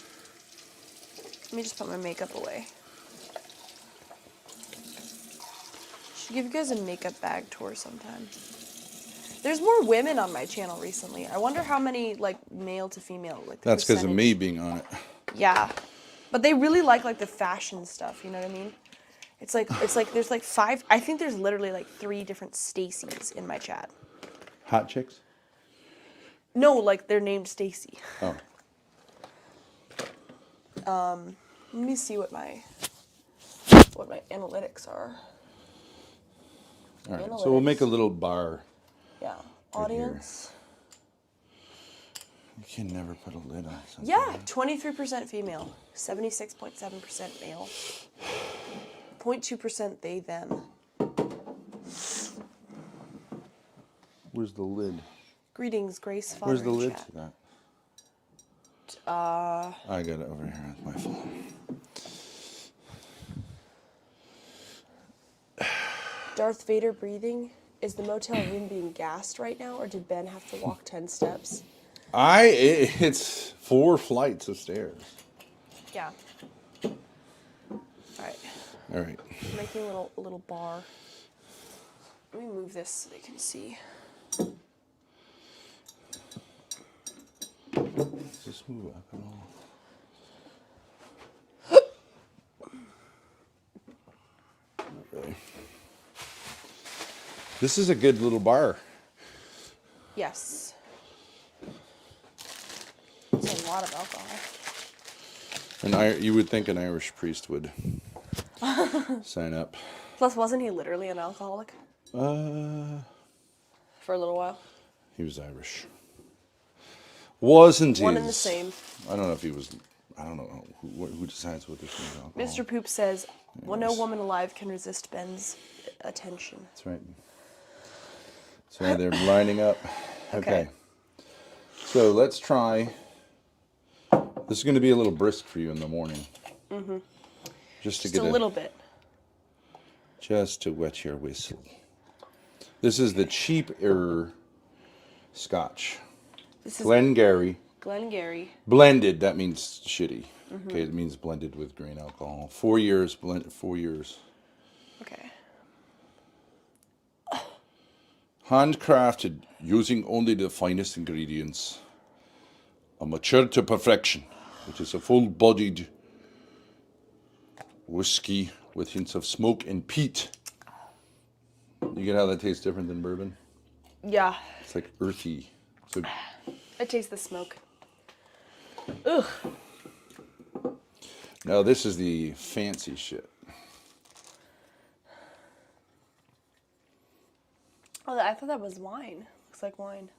Let me just put my makeup away. Should give you guys a makeup bag tour sometime. There's more women on my channel recently. I wonder how many, like, male to female, like, the That's because of me percentage. being on it. Yeah. But they really like the fashion stuff, you know what I mean? It's like there's like 5, I think there's literally like 3 different Stacys in my chat. Hot chicks? No, like they're named Stacy. Oh. Let me see what my analytics are. All right, so we'll make a little bar. Yeah. Right Audience. You can never put a lid on something. Yeah, 23% female, 76.7% male, 0.2% they, them. Where's the lid? Greetings, Grace, Father Where's the in lid chat. to that? I got it over here. That's my fault. Darth Vader breathing. Is the motel room being gassed right now, or did Ben have to walk 10 steps? It's 4 flights of stairs. Yeah. All right. All right. I'm making a little bar. Let me move this so they can see. Just move up at all. Not really. This is a good little bar. Yes. It's a lot of alcohol. And you would think an Irish priest would sign up. Plus, wasn't he literally an alcoholic Uh, for a little while? he was Irish. Wasn't he? One and the same. I don't know if he was. I don't know who decides what this is alcohol. Mr. Poop says, well, no woman alive can resist Ben's attention. That's right. That's right. They're lining up. Okay. So let's try. This is going to be a little brisk for you in the morning. Mm-hmm. Just a little bit. Just to wet your whistle. This is the cheaper Scotch. This is Glengarry. Glengarry. Blended, that means shitty. Okay, it means blended with grain alcohol. 4 years, 4 years. Okay. Handcrafted, using only the finest ingredients. A matured to perfection. It is a full-bodied whiskey with hints of smoke and peat. You get how that tastes different than bourbon? Yeah. It's like earthy. So I taste the smoke. Ugh. now this is the fancy shit. Oh, I thought that was wine. Looks like wine.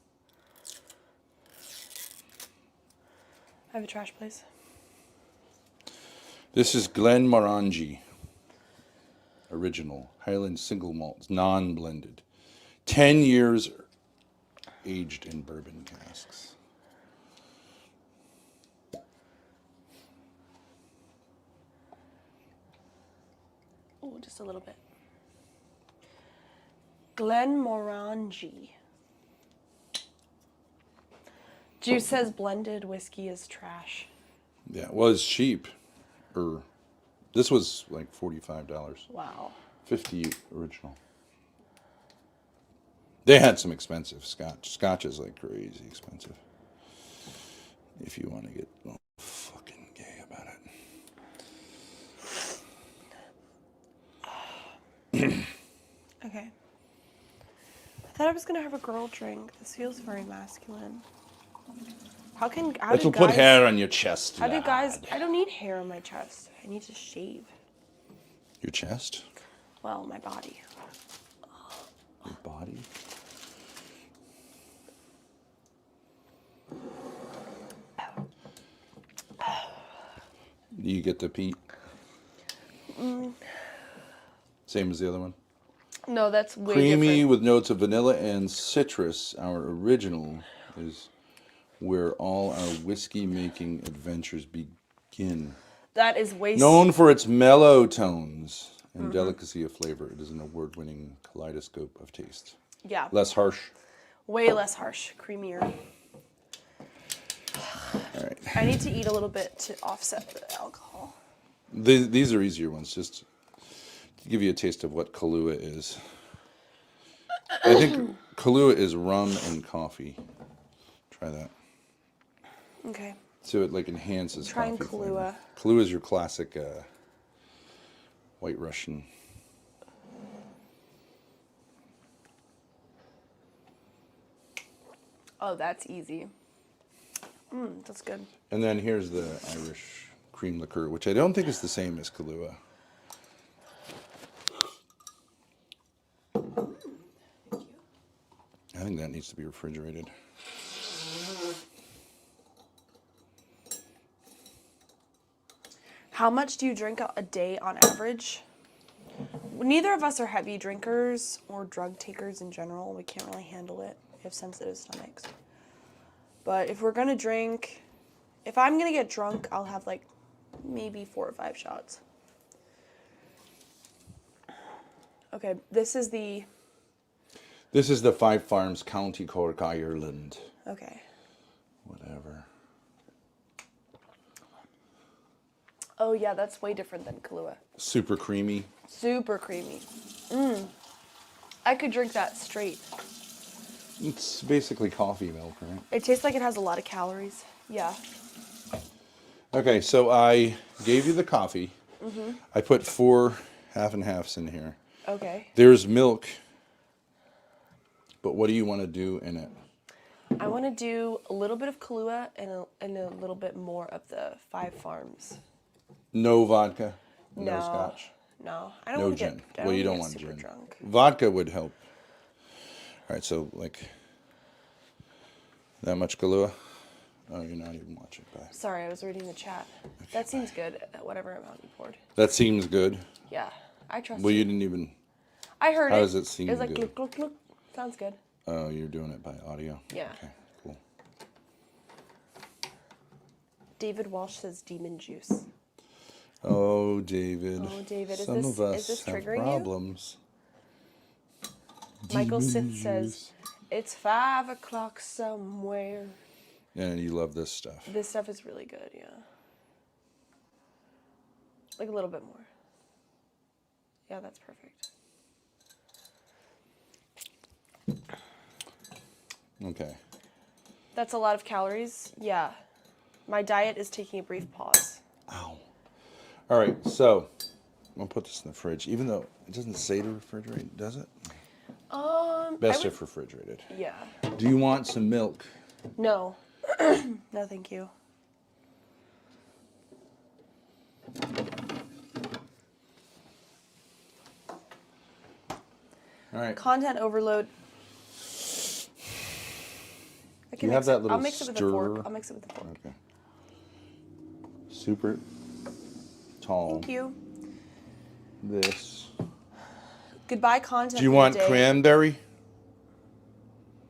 I have a trash, please. This is Glenmorangie. Original Highland single malts, non-blended. 10 years aged in bourbon casks. Oh, just a little bit. Glenmorangie. Juice says blended whiskey is trash. Yeah, well, it's cheap. This was like $45. Wow. 50 original. They had some expensive scotch. Scotch is like crazy expensive. If you want to get fucking gay about it. Okay. I thought I was gonna have a girl drink. This feels very masculine. How do It'll guys, put hair on your chest. How do guys? lad. I don't need hair on my chest. I need to shave. Your chest? Well, my body. Your body? Do you get the peat? Same as the other one? No, that's way Creamy different. with notes of vanilla and citrus. Our original is where all our whiskey making adventures begin. That is way. Known for its mellow tones and delicacy of flavor, it is an award-winning kaleidoscope of taste. Yeah. Less harsh. Way less harsh, creamier. All right. I need to eat a little bit to offset the alcohol. These are easier ones, just to give you a taste of what Kahlua is. I think Kahlua is rum and coffee. Try that. Okay. So it like enhances Trying coffee Kahlua. flavor. Kahlua is your classic White Russian. Oh, that's easy. That's good. And then here's the Irish cream liqueur, which I don't think is the same as Kahlua. I think that needs to be refrigerated. How much do you drink a day on average? Neither of us are heavy drinkers or drug takers in general. We can't really handle it. We have sensitive stomachs. But if we're going to drink, if I'm going to get drunk, I'll have like maybe 4 or 5 shots. Okay, this is the Five Farms, County Cork, Ireland. Okay. Whatever. Oh yeah, that's way different than Kahlua. Super creamy. Super creamy. I could drink that straight. It's basically coffee milk, right? It tastes like it has a lot of calories. Yeah. Okay, so I gave you the coffee. I put 4 half and halves in here. Okay. There's milk, but what do you want to do in it? I want to do a little bit of Kahlua and a little bit more of the Five Farms. No vodka, no No. scotch, No, I don't no want to gin. get. Well, you don't don't want want super gin. drunk. Vodka would help. All right, so like that much Kahlua. Oh, you're not even watching. Bye. Sorry, I was reading the chat. That seems good. Whatever amount you poured. That seems good. Yeah, I trust Well, you. you didn't even. I heard How it. does it seem It was like good? gluk gluk gluk. Sounds good. Oh, you're doing it by audio. Yeah. Okay, cool. David Walsh says demon juice. Oh, David. Oh, David, is Some this- of us is this have triggering you? problems. Michael Demon Sith says, juice. "It's 5 o'clock somewhere." And you love this stuff. This stuff is really good, yeah. Like a little bit more. Yeah, that's perfect. Okay. That's a lot of calories. Yeah. My diet is taking a brief pause. Ow. All right, so I'm gonna put this in the fridge, even though it doesn't say to refrigerate, does it? Best if refrigerated. Yeah. Do you want some milk? No. No, thank you. All right. Content overload. I Do you have that little I'll mix it with a fork. stirrer? I'll mix it with a fork. Okay. Super tall. Thank you. This. Goodbye content. Do you for the want day. cranberry?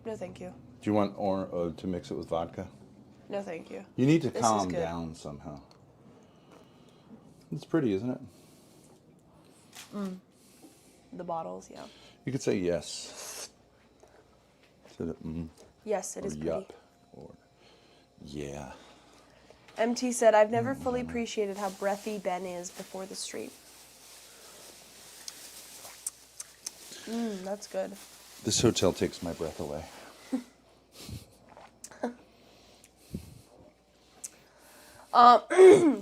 No, thank you. Do you want to mix it with vodka? No, thank you. You need to This is calm good. down somehow. It's pretty, isn't it? The bottles, yeah. You could say yes. Instead of Yes, it or is pretty. yup or yeah. MT said, I've never fully appreciated how breathy Ben is before the stream. That's good. This hotel takes my breath away.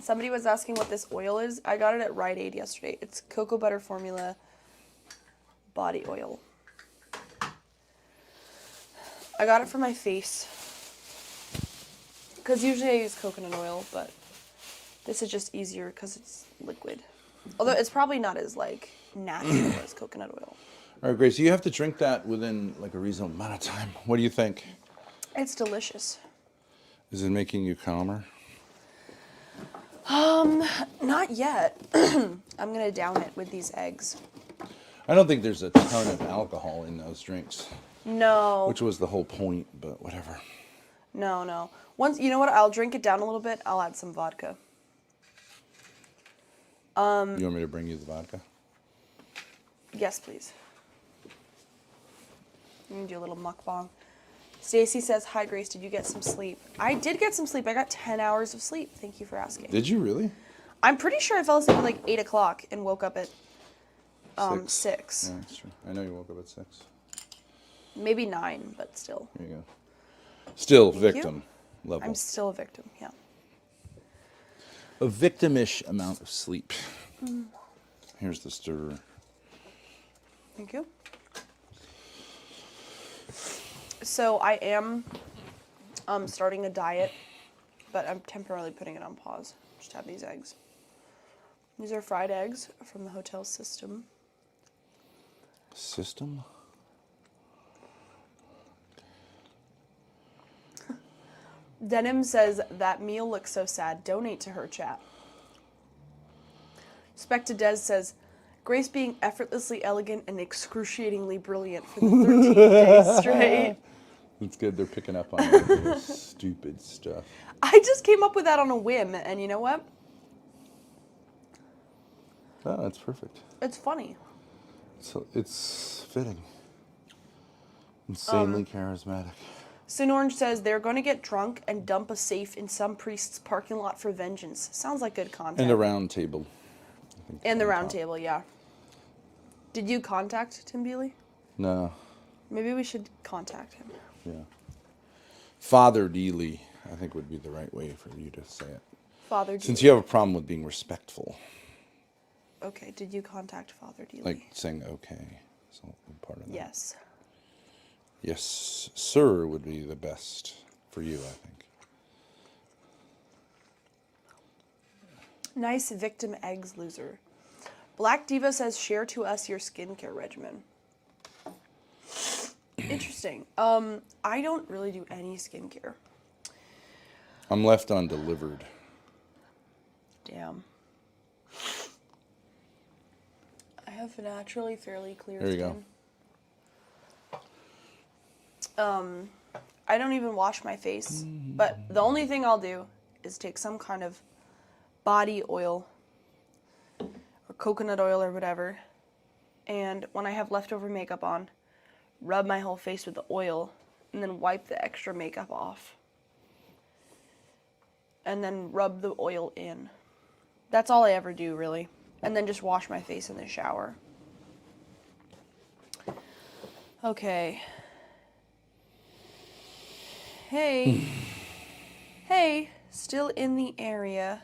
Somebody was asking what this oil is. I got it at Rite Aid yesterday. It's cocoa butter formula body oil. I got it for my face. Because usually I use coconut oil, but this is just easier because it's liquid. Although it's probably not as like natural as coconut oil. All right, Grace, you have to drink that within like a reasonable amount of time. What do you think? It's delicious. Is it making you calmer? Not yet. I'm gonna down it with these eggs. I don't think there's a ton of alcohol in those drinks, No. which was the whole point, but whatever. No. Once, you know what? I'll drink it down a little bit. I'll add some vodka. You want me to bring you the vodka? Yes, please. I'm gonna do a little mukbang. Stacy says, "Hi Grace, did you get some sleep?" I did get some sleep. I got 10 hours of sleep. Thank you for asking. Did you really? I'm pretty sure I fell asleep at like 8 o'clock and woke up at 6. Yeah, that's true. I know you woke up at 6. Maybe 9, but still. There you go. Still Thank you. victim level. I'm still a victim, yeah. A victimish amount of sleep. Here's the stirrer. Thank you. So I am starting a diet, but I'm temporarily putting it on pause. Just have these eggs. These are fried eggs from the hotel system. System? Denim says, that meal looks so sad. Donate to her, chat. Specta Des says, Grace being effortlessly elegant and excruciatingly brilliant for the 13th day straight. It's good they're picking up on this stupid stuff. I just came up with that on a whim, and you know what? Oh, that's perfect. It's funny. So it's fitting. Insanely charismatic. Sin Orange says they're going to get drunk and dump a safe in some priest's parking lot for vengeance. Sounds like good content. And a round table. I think And the on round top. table, yeah. Did you contact Tim Bealey? No. Maybe we should contact him. Yeah. Father Dealey, I think would be the right way for you to say it. Father Since Dealey. you have a problem with being respectful. Okay, did you contact Father Dealey? Like saying okay. Is all part of that. Yes. Yes, sir would be the best for you, I think. Nice victim eggs loser. Black Diva says, share to us your skincare regimen. Interesting. I don't really do any skincare. I'm left undelivered. Damn. I have naturally fairly clear There you skin. go. I don't even wash my face, but the only thing I'll do is take some kind of body oil or coconut oil or whatever, and when I have leftover makeup on, rub my whole face with the oil and then wipe the extra makeup off. And then rub the oil in. That's all I ever do, really. And then just wash my face in the shower. Okay. Hey. Hey, still in the area.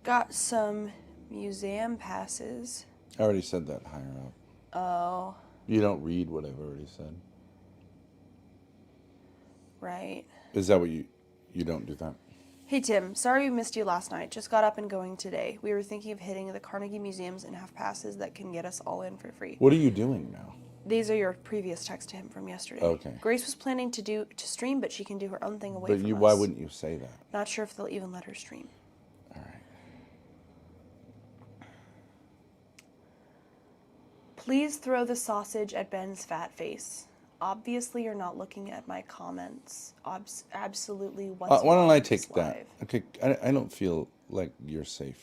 Got some museum passes. I already said that higher up. Oh, You don't read what I've already said. right. Is that what you don't do that? Hey Tim, sorry we missed you last night. Just got up and going today. We were thinking of hitting the Carnegie Museums and have passes that can get us all in for free. What are you doing now? These are your previous text to him from yesterday. Okay. Grace was planning to stream, but she can do her own thing away But from you, us. why wouldn't you say that? Not sure if they'll even let her stream. All right. Please throw the sausage at Ben's fat face. Obviously, you're not looking at my comments. Absolutely, what's Why don't wrong I with this take that? live? Okay, I don't feel like you're safe.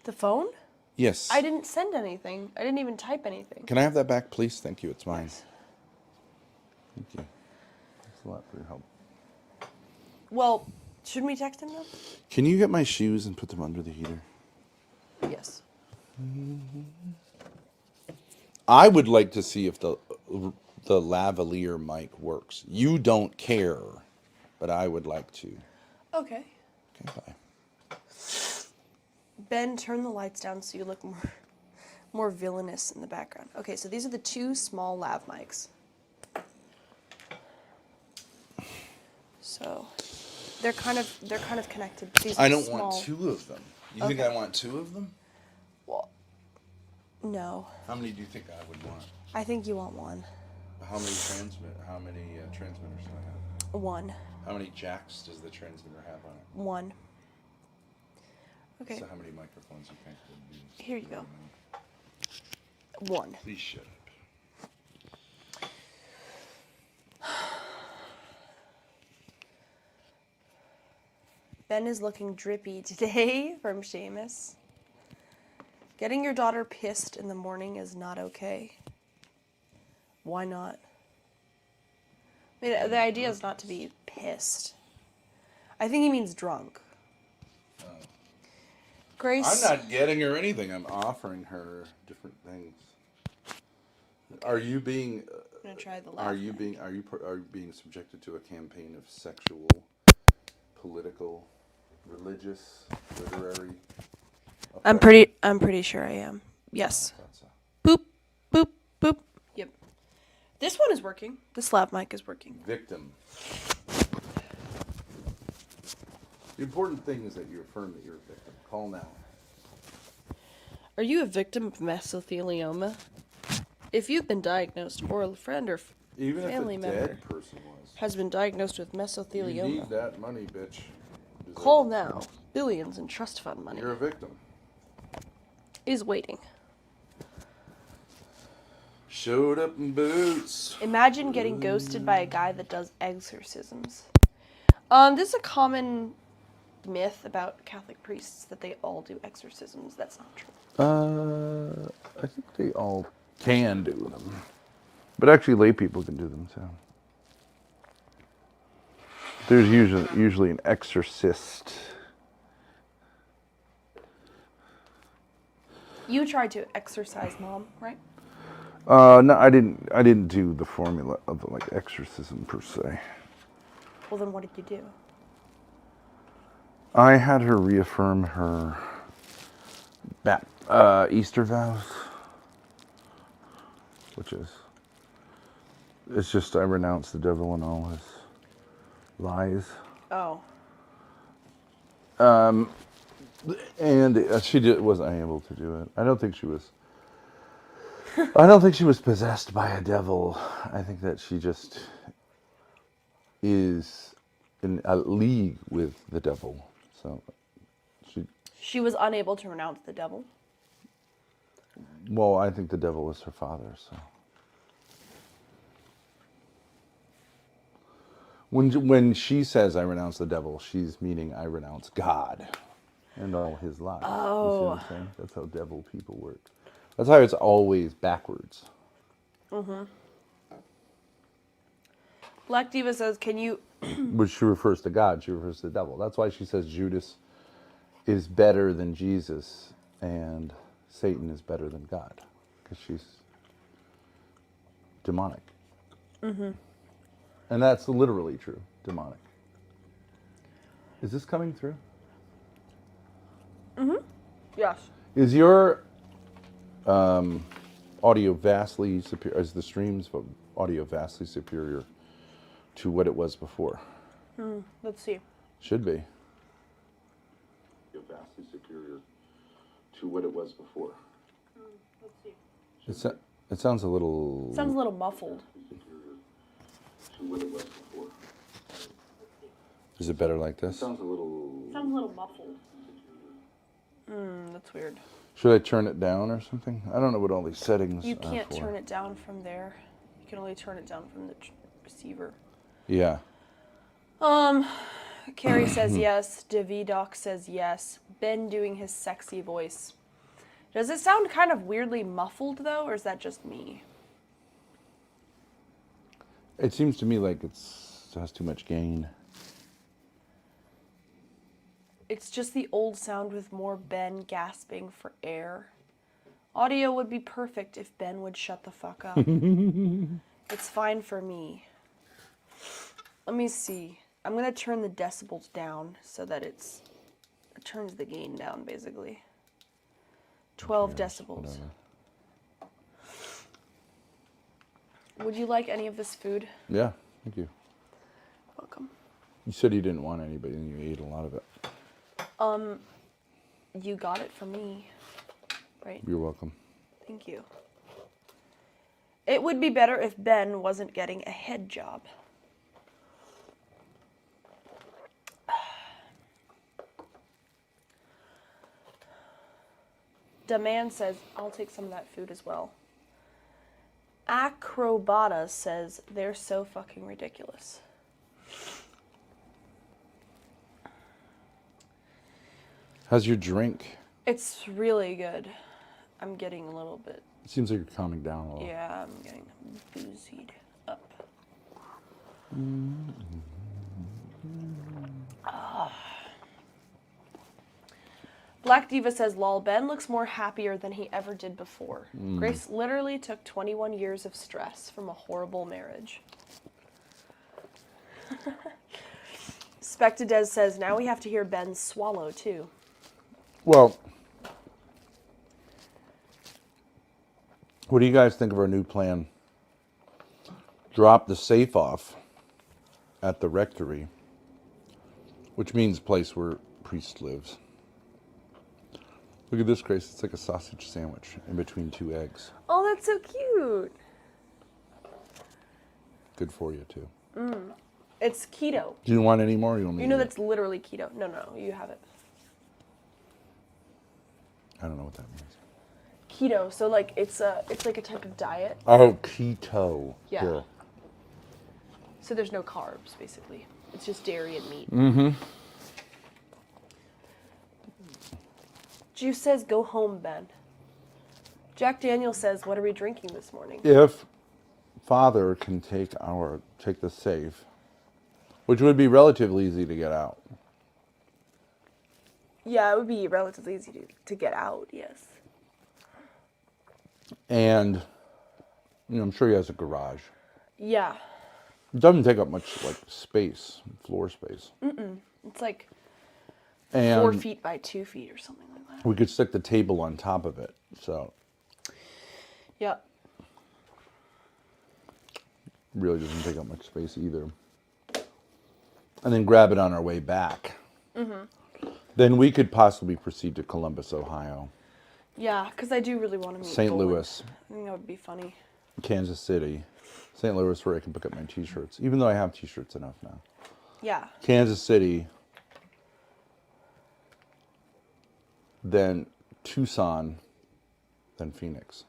The phone? Yes. I didn't send anything. I didn't even type anything. Can I have that back, please? Thank you. It's mine. Yes. Thank you. Thanks a lot for your help. Well, shouldn't we text him though? Can you get my shoes and put them under the heater? Yes. I would like to see if the lavalier mic works. You don't care, but I would like to. Okay. Okay, bye. Ben, turn the lights down so you look more villainous in the background. Okay, so these are the two small lav mics. So they're kind of connected. These are I don't small. want two of them. You think Okay. I want two of them? Well, no. How many do you think I would want? I think you want one. How many transmitters do I have? One. How many jacks does the transmitter have on it? One. Okay. So how many microphones do you think would be? Here you go. One. Please shut up. Ben is looking drippy today from Seamus. Getting your daughter pissed in the morning is not okay. Why not? I mean, the idea is not to be pissed. I think he means drunk. Grace. I'm not getting her anything. I'm offering her different things. Are you being? I'm gonna try the laugh. Are you being subjected to a campaign of sexual, political, religious, literary? I'm pretty sure I am. Yes. I thought so. Boop, boop, boop. Yep. This one is working. This lav mic is working. Victim. The important thing is that you affirm that you're a victim. Call now. Are you a victim of mesothelioma? If you've been diagnosed, or a friend or Even family if a member dead person was. has been diagnosed with You mesothelioma, need that money, bitch. Deserve call it. now. Billions in trust fund money You're a victim. is waiting. Showed up in boots. Imagine getting ghosted by a guy that does exorcisms. This is a common myth about Catholic priests that they all do exorcisms. That's not true. I think they all can do them. But actually lay people can do them too. There's usually an exorcist. You tried to exorcise mom, right? No, I didn't do the formula of the, like, exorcism per se. Well, then what did you do? I had her reaffirm her Easter vows, which is, it's just I renounce the devil and all his lies. Oh. And she wasn't able to do it. I don't think she was possessed by a devil. I think that she just is in a league with the devil. So She was unable to renounce the devil. well, I think the devil is her father. So when she says I renounce the devil, she's meaning I renounce God and all his lies. You see what I'm saying? That's how devil people work. That's how it's always backwards. Mm-hmm. Black Diva says, can you... Which she refers to God, she refers to the devil. That's why she says Judas is better than Jesus and Satan is better than God. Because she's demonic. Mm-hmm. And that's literally true, demonic. Is this coming through? Mm-hmm. Yes. Is your audio vastly superior, is the stream's audio vastly superior to what it was before? Let's see. Should be. Vastly superior to what it was before. Let's see. It sounds a little... Sounds a little muffled. To what it was before. Is it better like this? Sounds a little muffled. That's weird. Should I turn it down or something? I don't know what all these settings You are can't for. turn it down from there. You can only turn it down from the receiver. Yeah. Carrie says yes. Davidoc says yes. Ben doing his sexy voice. Does it sound kind of weirdly muffled, though, or is that just me? It seems to me like it has too much gain. It's just the old sound with more Ben gasping for air. Audio would be perfect if Ben would shut the fuck up. It's fine for me. Let me see. I'm going to turn the decibels down so that it turns the gain down, basically. 12 decibels. Whatever. Would you like any of this food? Yeah, thank you. Welcome. You said you didn't want any, but you ate a lot of it. You got it for me, right? You're welcome. Thank you. It would be better if Ben wasn't getting a head job. Demand says, I'll take some of that food as well. Acrobata says, they're so fucking ridiculous. How's your drink? It's really good. I'm getting a little bit, It seems like you're calming down a little. yeah, I'm getting boozied up. Black Diva says, lol, Ben looks more happier than he ever did before. Grace literally took 21 years of stress from a horrible marriage. Spectadez says, now we have to hear Ben swallow, too. Well, what do you guys think of our new plan? Drop the safe off at the rectory, which means place where priest lives. Look at this, Grace. It's like a sausage sandwich in between two eggs. Oh, that's so cute. Good for you, too. It's keto. Do you want any more? You want me You know to- that's literally keto. No, you have it. I don't know what that means. Keto, so like it's like a type of diet. Oh, keto. Yeah. Here. So there's no carbs, basically. It's just dairy and meat. Mm-hmm. Juice says, go home, Ben. Jack Daniel says, what are we drinking this morning? If Father can take the safe, which would be relatively easy to get out. Yeah, it would be relatively easy to get out, yes. And, I'm sure he has a garage. Yeah. It doesn't take up much, like, space, floor space. It's like And 4 feet by 2 feet or something like that. we could stick the table on top of it, so Yeah. really doesn't take up much space either. And then grab it on our way back. Then we could possibly proceed to Columbus, Ohio, Yeah, because I do really want to meet St. Golan. Louis, I think that would be funny. Kansas City, St. Louis, where I can pick up my t-shirts, even though I have t-shirts enough now. Yeah. Kansas City, then Tucson, then Phoenix.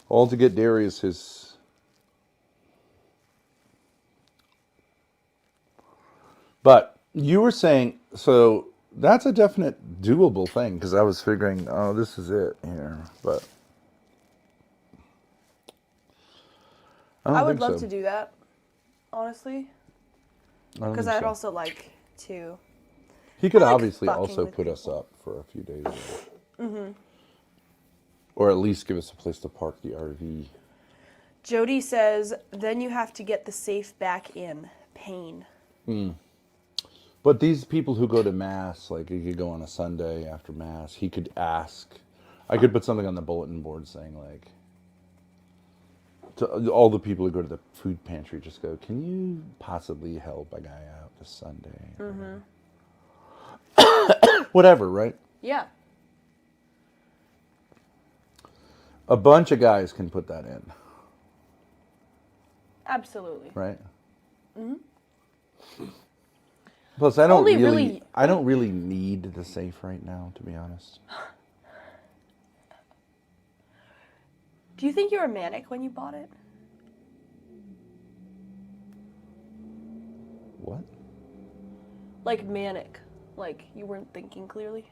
All to get Darius his... But you were saying, so that's a definite doable thing, because I was figuring, oh, this is it here, but... I would think love so. to do that, honestly. I don't Because think I'd so. also like to. He could I like obviously fucking also with put us people. up for a few days. Or at least give us a place to park the RV. Jody says, then you have to get the safe back in. Pain. But these people who go to Mass, like he could go on a Sunday after Mass, he could ask. I could put something on the bulletin board saying, like, to all the people who go to the food pantry, just go, can you possibly help a guy out this Sunday? Whatever, right? Yeah. A bunch of guys can put that in, Absolutely. right? Plus, I don't Only really, really- I don't really need the safe right now, to be honest. Do you think you were manic when you bought it? What? Like manic. Like you weren't thinking clearly?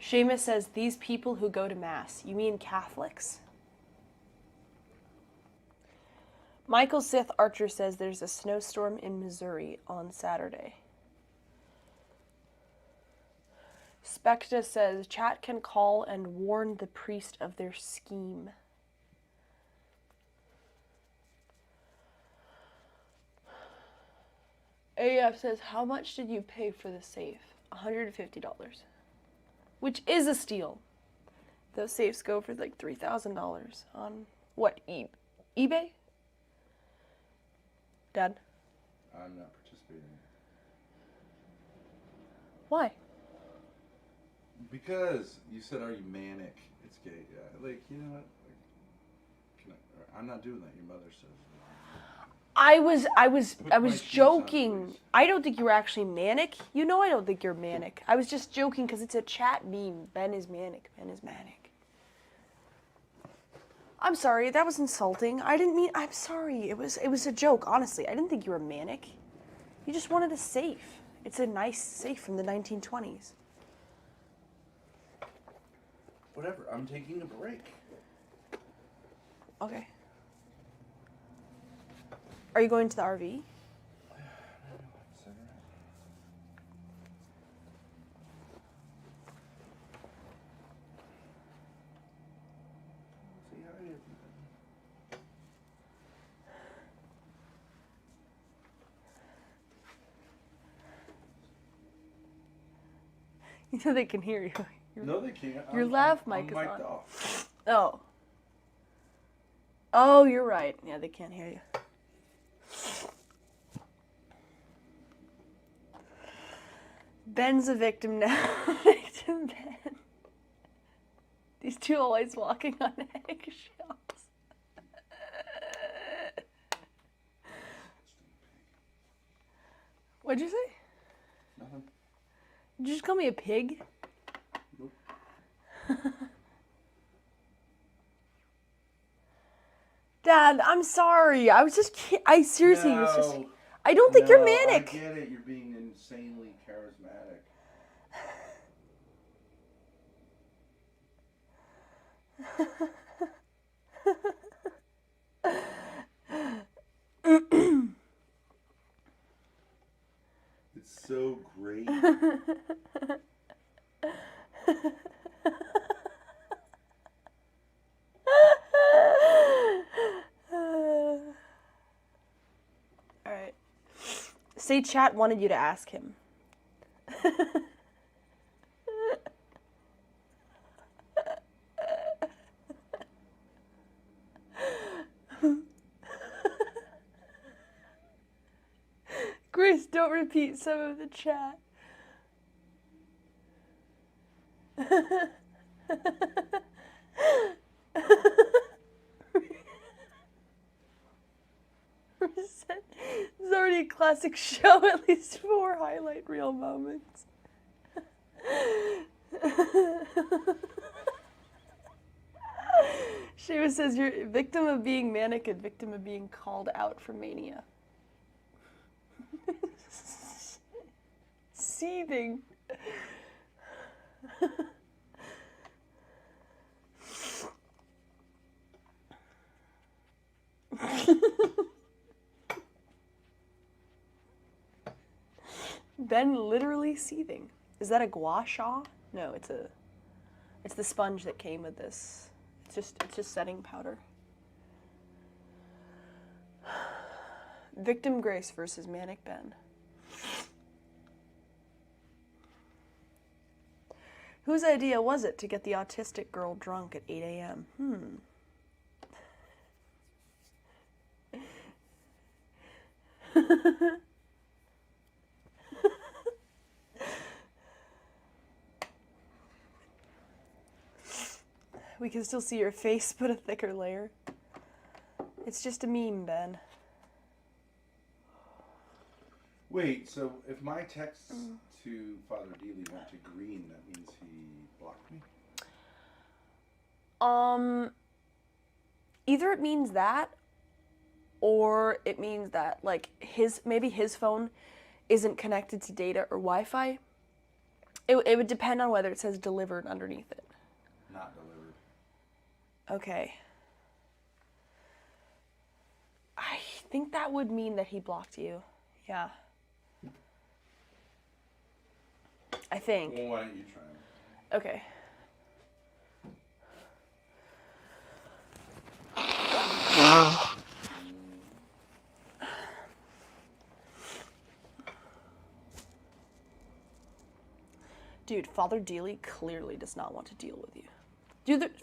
Seamus says, these people who go to Mass. You mean Catholics? Michael Sith Archer says there's a snowstorm in Missouri on Saturday. Specta says, chat can call and warn the priest of their scheme. AF says, how much did you pay for the safe? $150. Which is a steal. Those safes go for like $3,000 on what, eBay? Dad? I'm not participating. Why? Because you said, are you manic? It's gay. Yeah. Like, you know what? Like, I'm not doing that. Your mother says. I was My shoes joking. on, please. I don't think you were actually manic. You know I don't think you're manic. I was just joking because it's a chat meme. Ben is manic. Ben is manic. I'm sorry. That was insulting. I didn't mean. I'm sorry. It was a joke. Honestly, I didn't think you were manic. You just wanted a safe. It's a nice safe from the 1920s. Whatever. I'm taking a break. Okay. Are you going to the RV? See how it is. You know they can hear you. No, they can't. Your lav mic I'm is mic'd on. off. Oh. Oh, you're right. Yeah, they can't hear you. Ben's a victim now. Victim Ben. These two always walking on eggshells. What'd you say? Nothing. Did you just call me a pig? Nope. Dad, I'm sorry. I was just I seriously was just No. I don't think you're No, manic. I get it. You're being insanely charismatic. It's so great. Alright. Say chat wanted you to ask him. Grace, don't repeat some of the chat. It's already a classic show, at least 4 highlight reel moments. Shiva says you're a victim of being manic and victim of being called out for mania. Seething. Ben literally seething. Is that a gua sha? No, it's the sponge that came with this. It's just setting powder. Victim Grace versus Manic Ben. Whose idea was it to get the autistic girl drunk at 8 a.m.? We can still see your face, but a thicker layer. It's just a meme, Ben. Wait, so if my text to Father Dealey went to green, that means he blocked me? Either it means that, or it means that like maybe his phone isn't connected to data or Wi-Fi. It would depend on whether it says delivered underneath it. Not delivered. Okay. I think that would mean that he blocked you. Yeah. I think. Well, why don't you try it? Okay. Dude, Father Dealey clearly does not want to deal with you.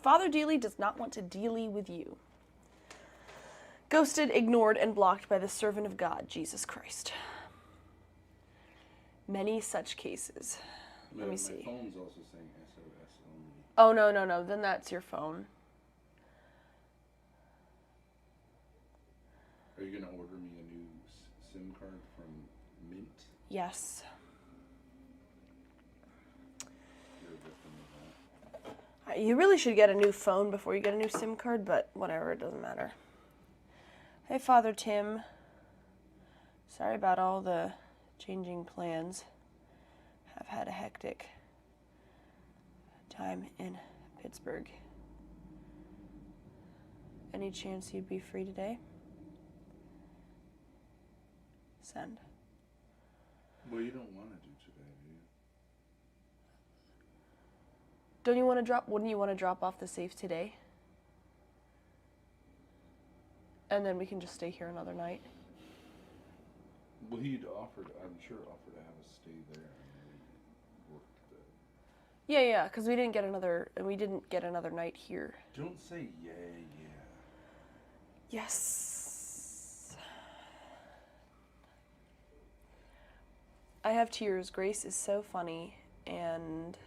Father Dealey does not want to deal with you. Ghosted, ignored, and blocked by the servant of God, Jesus Christ. Many such cases. Let me see. My phone's also saying SOS only. Oh, no. Then that's your phone. Are you going to order me a new SIM card from Mint? Yes. You're a victim of that. You really should get a new phone before you get a new SIM card, but whatever, it doesn't matter. Hey, Father Tim. Sorry about all the changing plans. I've had a hectic time in Pittsburgh. Any chance you'd be free today? Send. Well, you don't want to do today, do you? Wouldn't you want to drop off the safe today? And then we can just stay here another night. Well, he'd offered, I'm sure, offered to have us stay there and we worked the... Yeah, because we didn't get another night here. Don't say yeah. Yes. I have tears. Grace is so funny, and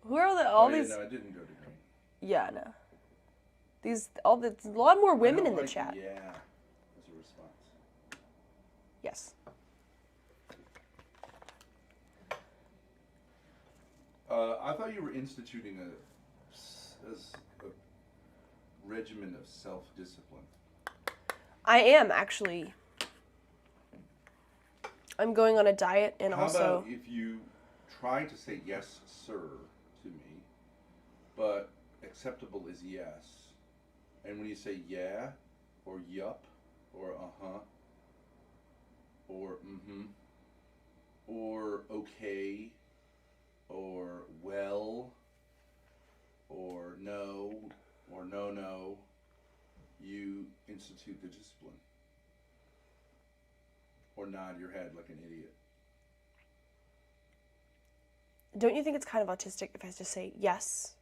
who are these? No, I didn't go to green. Yeah, no. There's a lot more women in the like chat. Yeah, as a response. Yes. I thought you were instituting a regimen of self-discipline. I am actually. I'm going on a diet, and How also. about if you try to say yes, sir, to me, but acceptable is yes, and when you say yeah, or yup, or uh-huh, or mm-hmm, or okay, or well, or no, you institute the discipline. Or nod your head like an idiot. Don't you think it's kind of autistic if I just say yes?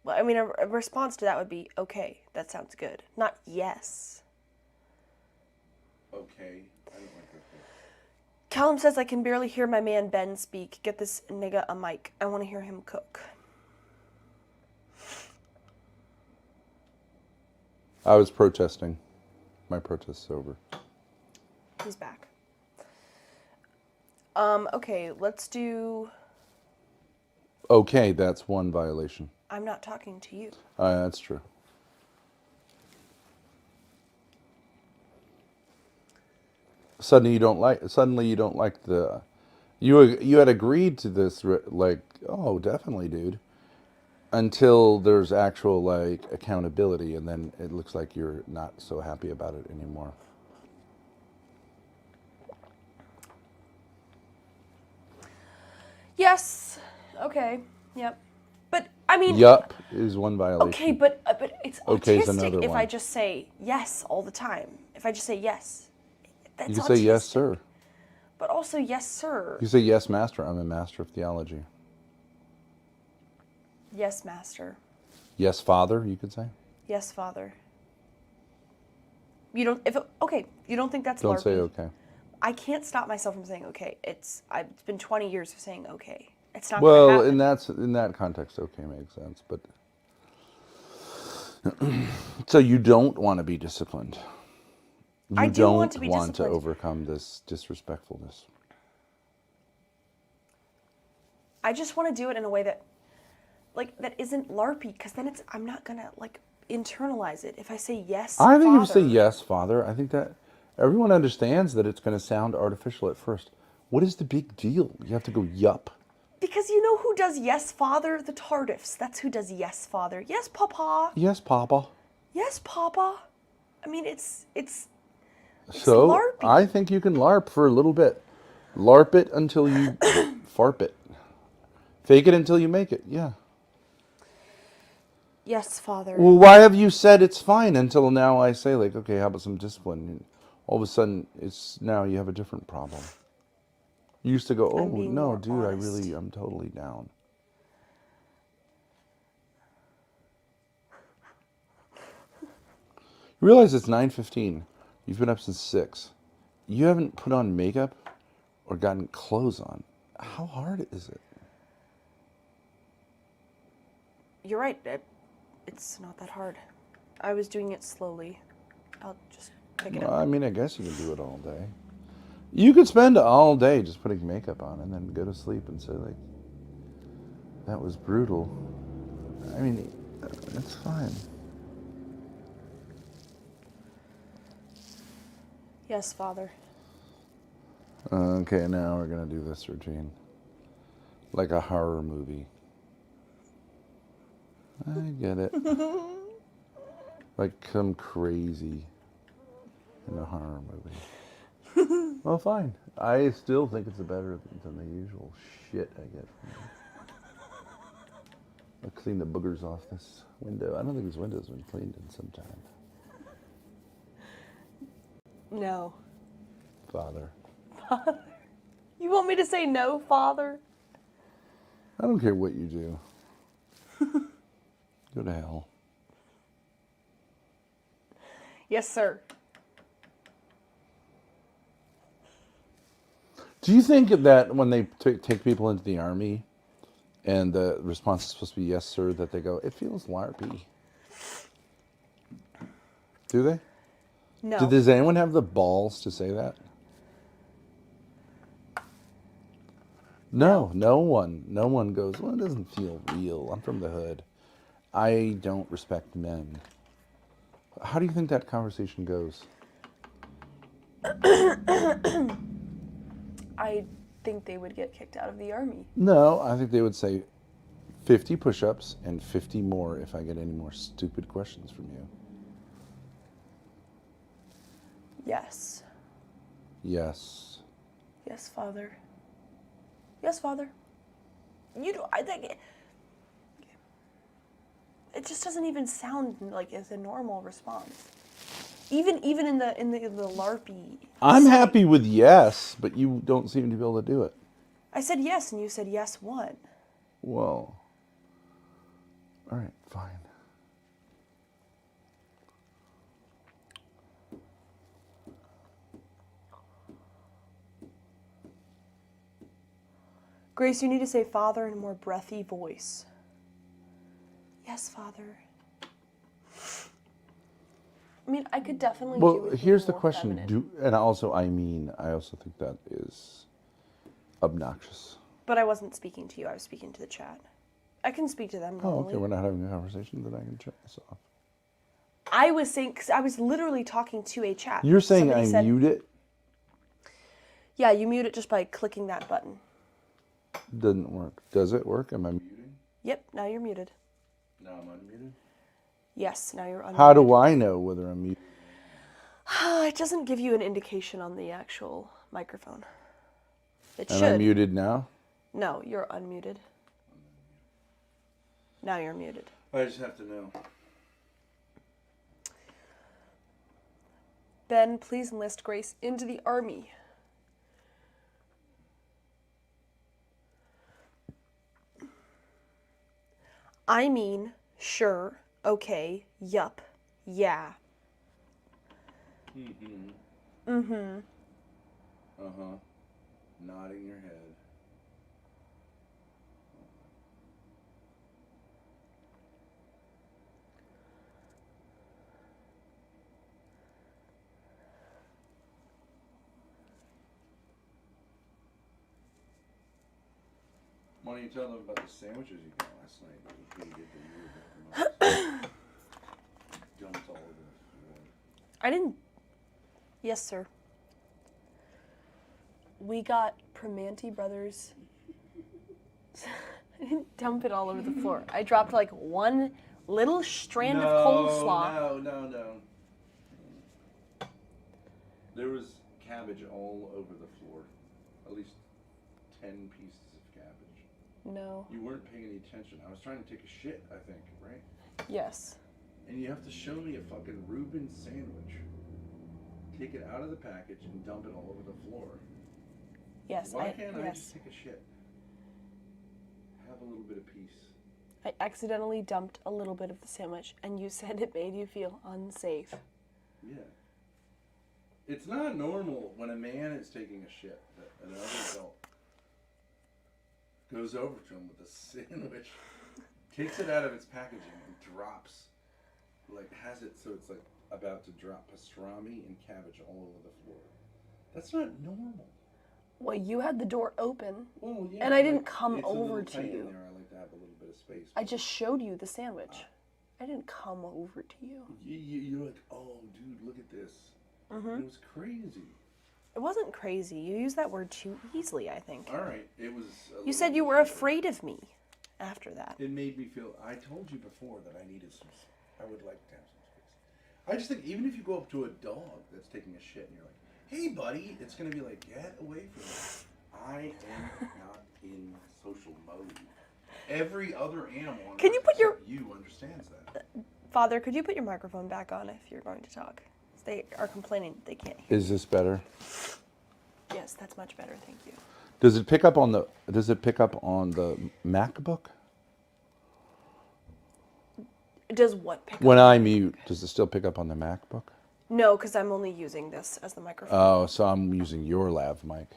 Well, I mean, a response to that would be, okay, that sounds good. Not yes. Okay, I don't like okay. Callum says, I can barely hear my man Ben speak. Get this nigga a mic. I want to hear him cook. I was protesting. My protest's over. He's back. Okay, let's do... Okay, that's one violation. I'm not talking to you. That's true. Suddenly you don't like the... You had agreed to this, like, oh, definitely, dude. Until there's actual, like, accountability, and then it looks like you're not so happy about it anymore. Yes. Okay. Yep. But, I mean... Yup is one violation. Okay, but it's Okay's autistic another if one. I just say yes all the time. If I just say yes. That's You can say yes, autistic. sir. But also, yes, sir. You say yes, master. I'm a master of theology. Yes, master. Yes, father, you could say. Yes, father. You don't... you don't think that's Don't LARPy? say okay. I can't stop myself from saying okay. It's been 20 years of saying okay. It's not Well, gonna happen. in that context, okay makes sense. But so you don't want to be disciplined. I You do don't want to be want to disciplined. overcome this disrespectfulness. I just want to do it in a way that, like, that isn't LARPy, because then I'm not gonna, like, internalize it. If I say yes, I think if you say Father, yes, Father, I think that everyone understands that it's going to sound artificial at first. What is the big deal? You have to go yup. because you know who does yes, Father? The Tardifs. That's who does yes, Father. Yes, Papa. Yes, Papa. Yes, Papa. I mean, it's So LARPy. I think you can LARP for a little bit. LARP it until you FARP it. Fake it until you make it. Yeah. Yes, Father. Well, why have you said it's fine until now? I say like, okay, how about some discipline? And all of a sudden, it's now you have a different problem. You used to go, oh I'm being no, more dude, honest. I'm totally down. You realize it's 9:15. You've been up since 6. You haven't put on makeup or gotten clothes on. How hard is it? You're right. It's not that hard. I was doing it slowly. I'll just pick it Well, up. I mean, I guess you can do it all day. You could spend all day just putting makeup on and then go to sleep and say like, that was brutal. I mean, it's fine. Yes, Father. Okay, now we're gonna do this routine. Like a horror movie. I get it. Like some crazy in a horror movie. Well, fine. I still think it's better than the usual shit I get from you. I'll clean the boogers off this window. I don't think this window's been cleaned in some time. No. Father. You want me to say no, Father? I don't care what you do. Go to hell. Yes, sir. Do you think that when they take people into the army and the response is supposed to be yes, sir, that they go, it feels LARPy? Do they? No. Does anyone have the balls to say that? No, no one. No one goes, well, it doesn't feel real. I'm from the hood. I don't respect men. How do you think that conversation goes? I think they would get kicked out of the army. No, I think they would say 50 push-ups and 50 more if I get any more stupid questions from you. Yes. Yes. Yes, Father. Yes, Father. You do. I think it just doesn't even sound like it's a normal response. Even in the LARPy. I'm setting. happy with yes, but you don't seem to be able to do it. I said yes, and you said yes. What? Well, all right, fine. Grace, you need to say Father in a more breathy voice. Yes, Father. I mean, I could definitely do Well, it. here's the more question. feminine. And also, I also think that is obnoxious. But I wasn't speaking to you. I was speaking to the chat. I can speak to them Oh, normally. okay, we're not having a conversation, then I can turn this off. I was saying, because I was literally talking to a chat. You're saying Somebody I said, mute it? Yeah, you mute it just by clicking that button. Doesn't work. Does it work? Am I muting? Yep, now you're muted. No, I'm unmuted. Yes, now you're unmuted. How do I know whether I'm muted? It doesn't give you an indication on the actual microphone. It Am should. I muted now? No, you're unmuted. Now you're muted. I just have to know. Ben, please enlist Grace into the army. I mean, sure, okay, yup, yeah. Uh-huh. Nodding your head. Why don't you tell them about the sandwiches you got last night? It was pretty good that you were dumped all over the floor. I didn't. Yes, sir. We got Primanti Brothers. I didn't dump it all over the floor. I dropped like one little strand of coleslaw. No. There was cabbage all over the floor. At least 10 pieces of cabbage. No. You weren't paying any attention. I was trying to take a shit, I think, right? Yes. And you have to show me a fucking Reuben sandwich. Take it out of the package and dump it all over the floor. Yes. Why can't I just take a shit? Have a little bit of peace. I accidentally dumped a little bit of the sandwich, and you said it made you feel unsafe. Yeah. It's not normal when a man is taking a shit that another adult goes over to him with a sandwich, takes it out of its packaging, and drops, like has it so it's like about to drop pastrami and cabbage all over the floor. That's not normal. Well, you had the door open, Well, yeah, and I didn't like, come it's a over little to tight in you. there. I like to have a little bit of space. I just showed you the sandwich. I didn't come over to you. You're like, oh, dude, look at this. Mm-hmm. It was crazy. It wasn't crazy. You used that word too easily, I think. All right, it was. You said you were afraid of me after that. It made me feel. I told you before that I needed some. I would like to have some space. I just think even if you go up to a dog that's taking a shit and you're like, "Hey, buddy," it's gonna be like, "Get away from me." I am not in social mode. Every other animal on Can you Earth put your- except you understands that. Father, could you put your microphone back on if you're going to talk? They are complaining they can't hear. Is this better? Yes, that's much better. Thank you. Does it pick up on the MacBook? Does what pick When up? I mute, does it still pick up on the MacBook? No, because I'm only using this as the microphone. Oh, so I'm using your lav mic.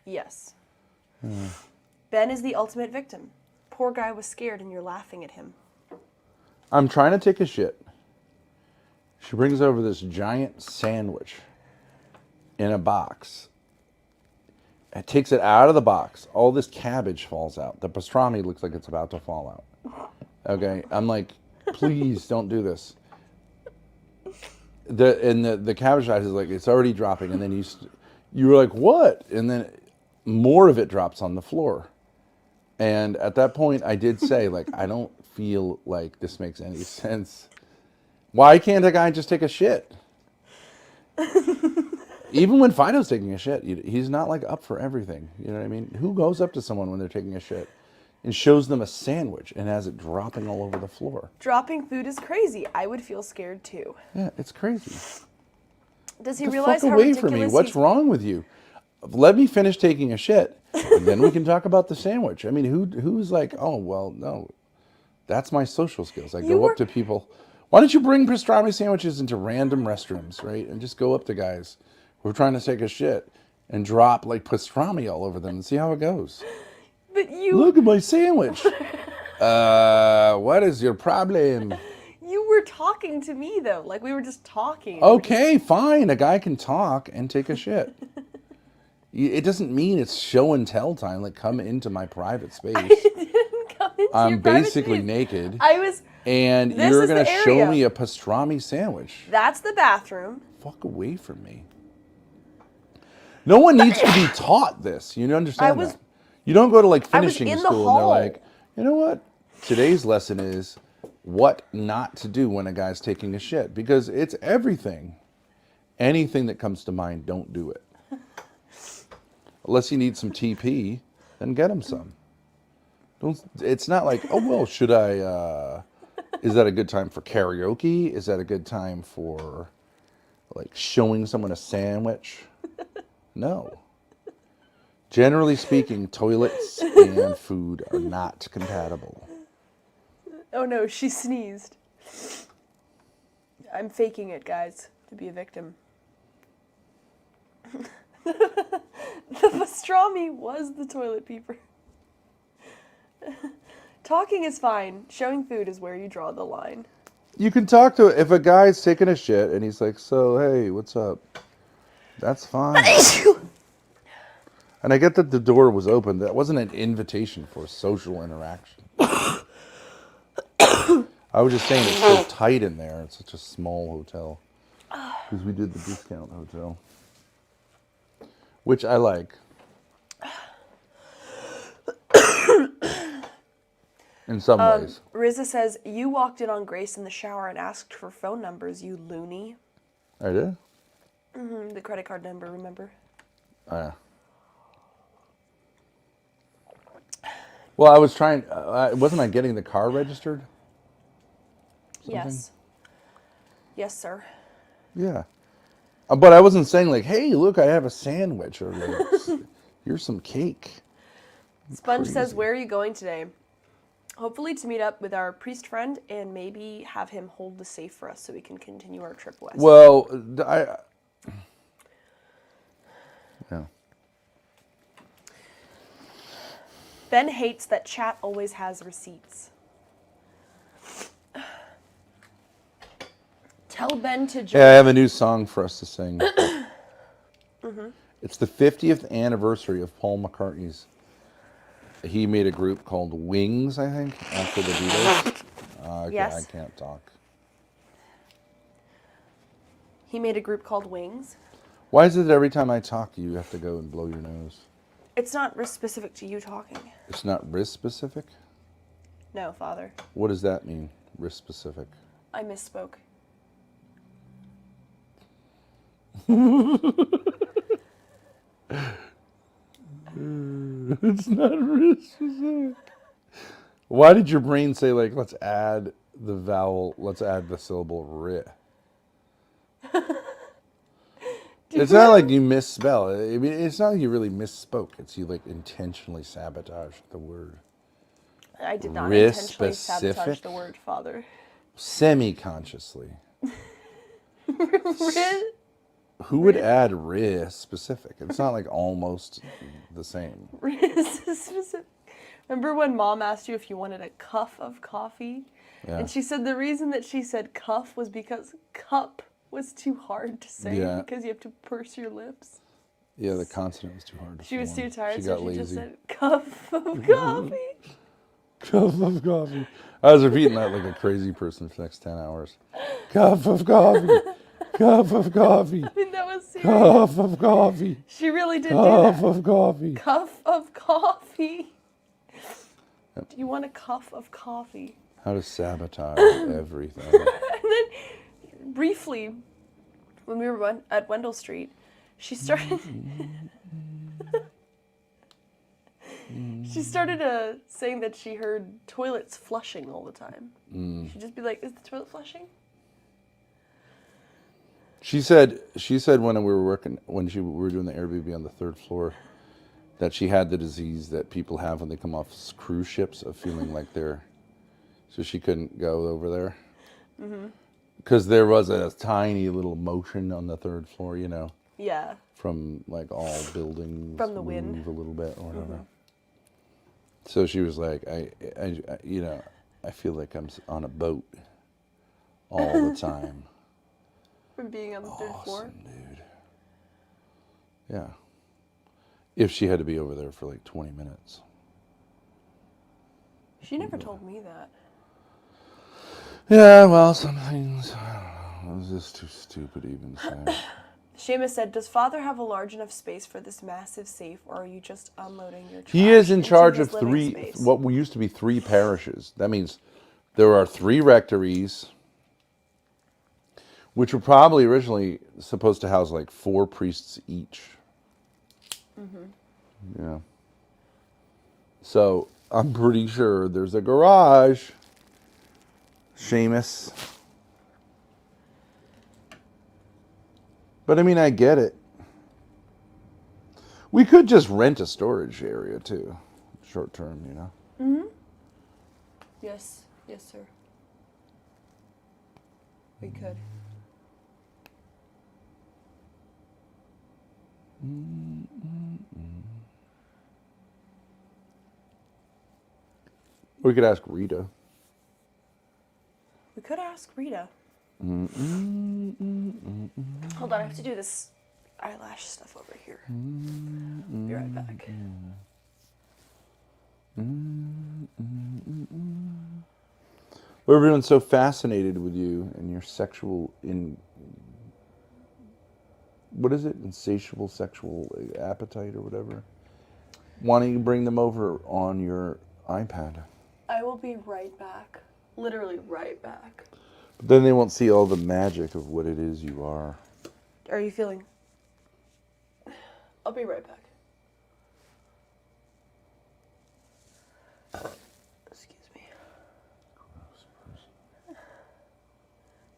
Yes. Ben is the ultimate victim. Poor guy was scared and you're laughing at him. I'm trying to take a shit. She brings over this giant sandwich in a box. It takes it out of the box. All this cabbage falls out. The pastrami looks like it's about to fall out. Okay, I'm like, please don't do this. The cabbage size is like, it's already dropping, and then you were like, what? And then more of it drops on the floor. And at that point, I did say, like, I don't feel like this makes any sense. Why can't a guy just take a shit? Even when Fido's taking a shit, he's not like up for everything. You know what I mean? Who goes up to someone when they're taking a shit and shows them a sandwich and has it dropping all over the floor? Dropping food is crazy. I would feel scared too. Yeah, it's crazy. Does he Get the realize fuck how away ridiculous from me. What's wrong with you? Let me finish taking a shit, and then we can talk about the sandwich. I mean, who's like, oh, well, no. That's my social skills. I go up to people. Why don't you bring pastrami sandwiches into random restrooms, right? And just go up to guys who are trying to take a shit and drop like pastrami all over them and see how it goes. But you Look at my sandwich. What is your problem? You were talking to me though. Like we were just talking. Okay, fine. A guy can talk and take a shit. It doesn't mean it's show and tell time. Like, come into my private space. Didn't come into I'm your private basically space. naked. I was. And This you're is going the to show area. me a pastrami sandwich. That's the bathroom. Fuck away from me. No one needs to be taught this. You understand that? You don't go to like I was finishing in the school and they're hall. like, you know what? Today's lesson is what not to do when a guy's taking a shit. Because it's everything. Anything that comes to mind, don't do it. Unless you need some TP, then get him some. It's not like, oh, well, should I, is that a good time for karaoke? Is that a good time for, like, showing someone a sandwich? No. Generally speaking, toilets and food are not compatible. Oh no, she sneezed. I'm faking it, guys, to be a victim. The pastrami was the toilet paper. Talking is fine. Showing food is where you draw the line. You can talk to, if a guy's taking a shit and he's like, so, hey, what's up? That's fine. And I get that the door was open. That wasn't an invitation for social interaction. I was just saying it's so tight in there. It's such a small hotel. Because we did the discount hotel. Which I like. In some ways. Riza says, you walked in on Grace in the shower and asked for phone numbers, you loony. I did? The credit card number, remember? Oh, yeah. Well, I was trying... wasn't I getting the car registered? Yes. Yes, sir. Yeah. But I wasn't saying like, hey, look, I have a sandwich. Or like, here's some cake. Sponge says, Crazy. where are you going today? Hopefully to meet up with our priest friend and maybe have him hold the safe for us so we can continue our trip west. Well, yeah. Ben hates that chat always has receipts. Tell Ben to join. Yeah, I have a new song for us to sing. It's the 50th anniversary of Paul McCartney's. He made a group called Wings, I think, after the Beatles. Yes. I can't talk. He made a group called Wings. Why is it every time I talk, you have to go and blow your nose? It's not specific to you talking. It's not wrist specific? No, Father. What does that mean, wrist specific? I misspoke. It's not wrist specific. Why did your brain say, like, let's add the syllable ri? It's not like you misspell. I mean, it's not like you really misspoke. It's you, like, intentionally sabotaged the word. I did not Wrist intentionally sabotage specific? the word, Father. Semi-consciously. Riz? Who would add wrist specific? It's not like almost the same. Riz is specific. Remember when Mom asked you if you wanted a cup of coffee? Yeah. And she said the reason that she said cuff was because cup was too hard to say Yeah. because you have to purse your lips. Yeah, the consonant was too hard to She was form. too tired, She so got she lazy. just said cup of coffee. Cup of coffee. I was repeating that like a crazy person for the next 10 hours. Cup of coffee. Cup of coffee. I mean, that was serious. Cup of coffee. She really did do Cup that. of coffee. Cuff of coffee. Yep. Do you want a cuff of coffee? How to sabotage everything. And then, briefly, when we were at Wendell Street, she started... she started saying that she heard toilets flushing all the time. She'd just be like, is the toilet flushing? She said when we were we were doing the Airbnb on the 3rd floor, that she had the disease that people have when they come off cruise ships of feeling like so she couldn't go over there. Because there was a tiny little motion on the 3rd floor, you know, Yeah. from like all buildings From the wind. move a little bit or whatever. So she was like, I you know, I feel like I'm on a boat all the time. From being on the 3rd floor. Awesome, dude. Yeah. If she had to be over there for like 20 minutes. She never told me that. Yeah, well, some things, I don't know, it was just too stupid to even say. Seamus said, does Father have a large enough space for this massive safe, or are you just unloading your trash He is in into charge his of living space? what used to be 3 parishes. That means there are 3 rectories, which were probably originally supposed to house like 4 priests each. Yeah. So I'm pretty sure there's a garage. Seamus. But I mean, I get it. We could just rent a storage area too, short term, you know. Yes, yes, sir. We could. We could ask Rita. We could ask Rita. Hold on, I have to do this eyelash stuff over here. Be right back. Well, everyone's so fascinated with you and your sexual what is it? Insatiable sexual appetite or whatever. Why don't you bring them over on your iPad? I will be right back. Literally right back. But then they won't see all the magic of what it is you are. Are you feeling? I'll be right back. Excuse me.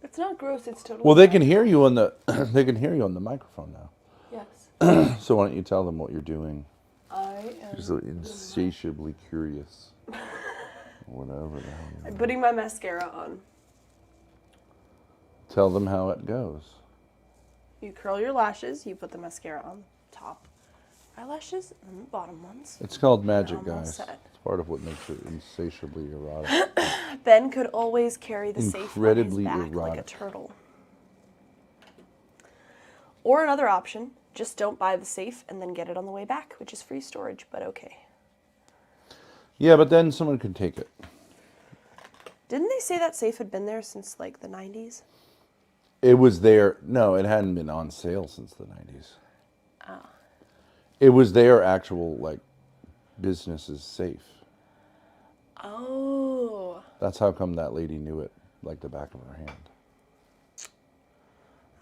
It's not gross. It's totally. Well, they can hear you on the they can hear you on the microphone now. Yes. So why don't you tell them what you're doing? I am. Just insatiably curious. Whatever the hell. I'm putting my mascara on. Tell them how it goes. You curl your lashes. You put the mascara on top eyelashes and the bottom ones. It's called magic, I'm all guys. set. It's part of what makes it insatiably erotic. Ben could always carry the safe on his Incredibly back like a erotic. turtle. Or another option, just don't buy the safe and then get it on the way back, which is free storage, but okay. Yeah, but then someone could take it. Didn't they say that safe had been there since like the 90s? It was there. No, it hadn't been on sale since the 90s. Oh. It was their actual, like, business's safe. Oh. That's how come that lady knew it like the back of her hand.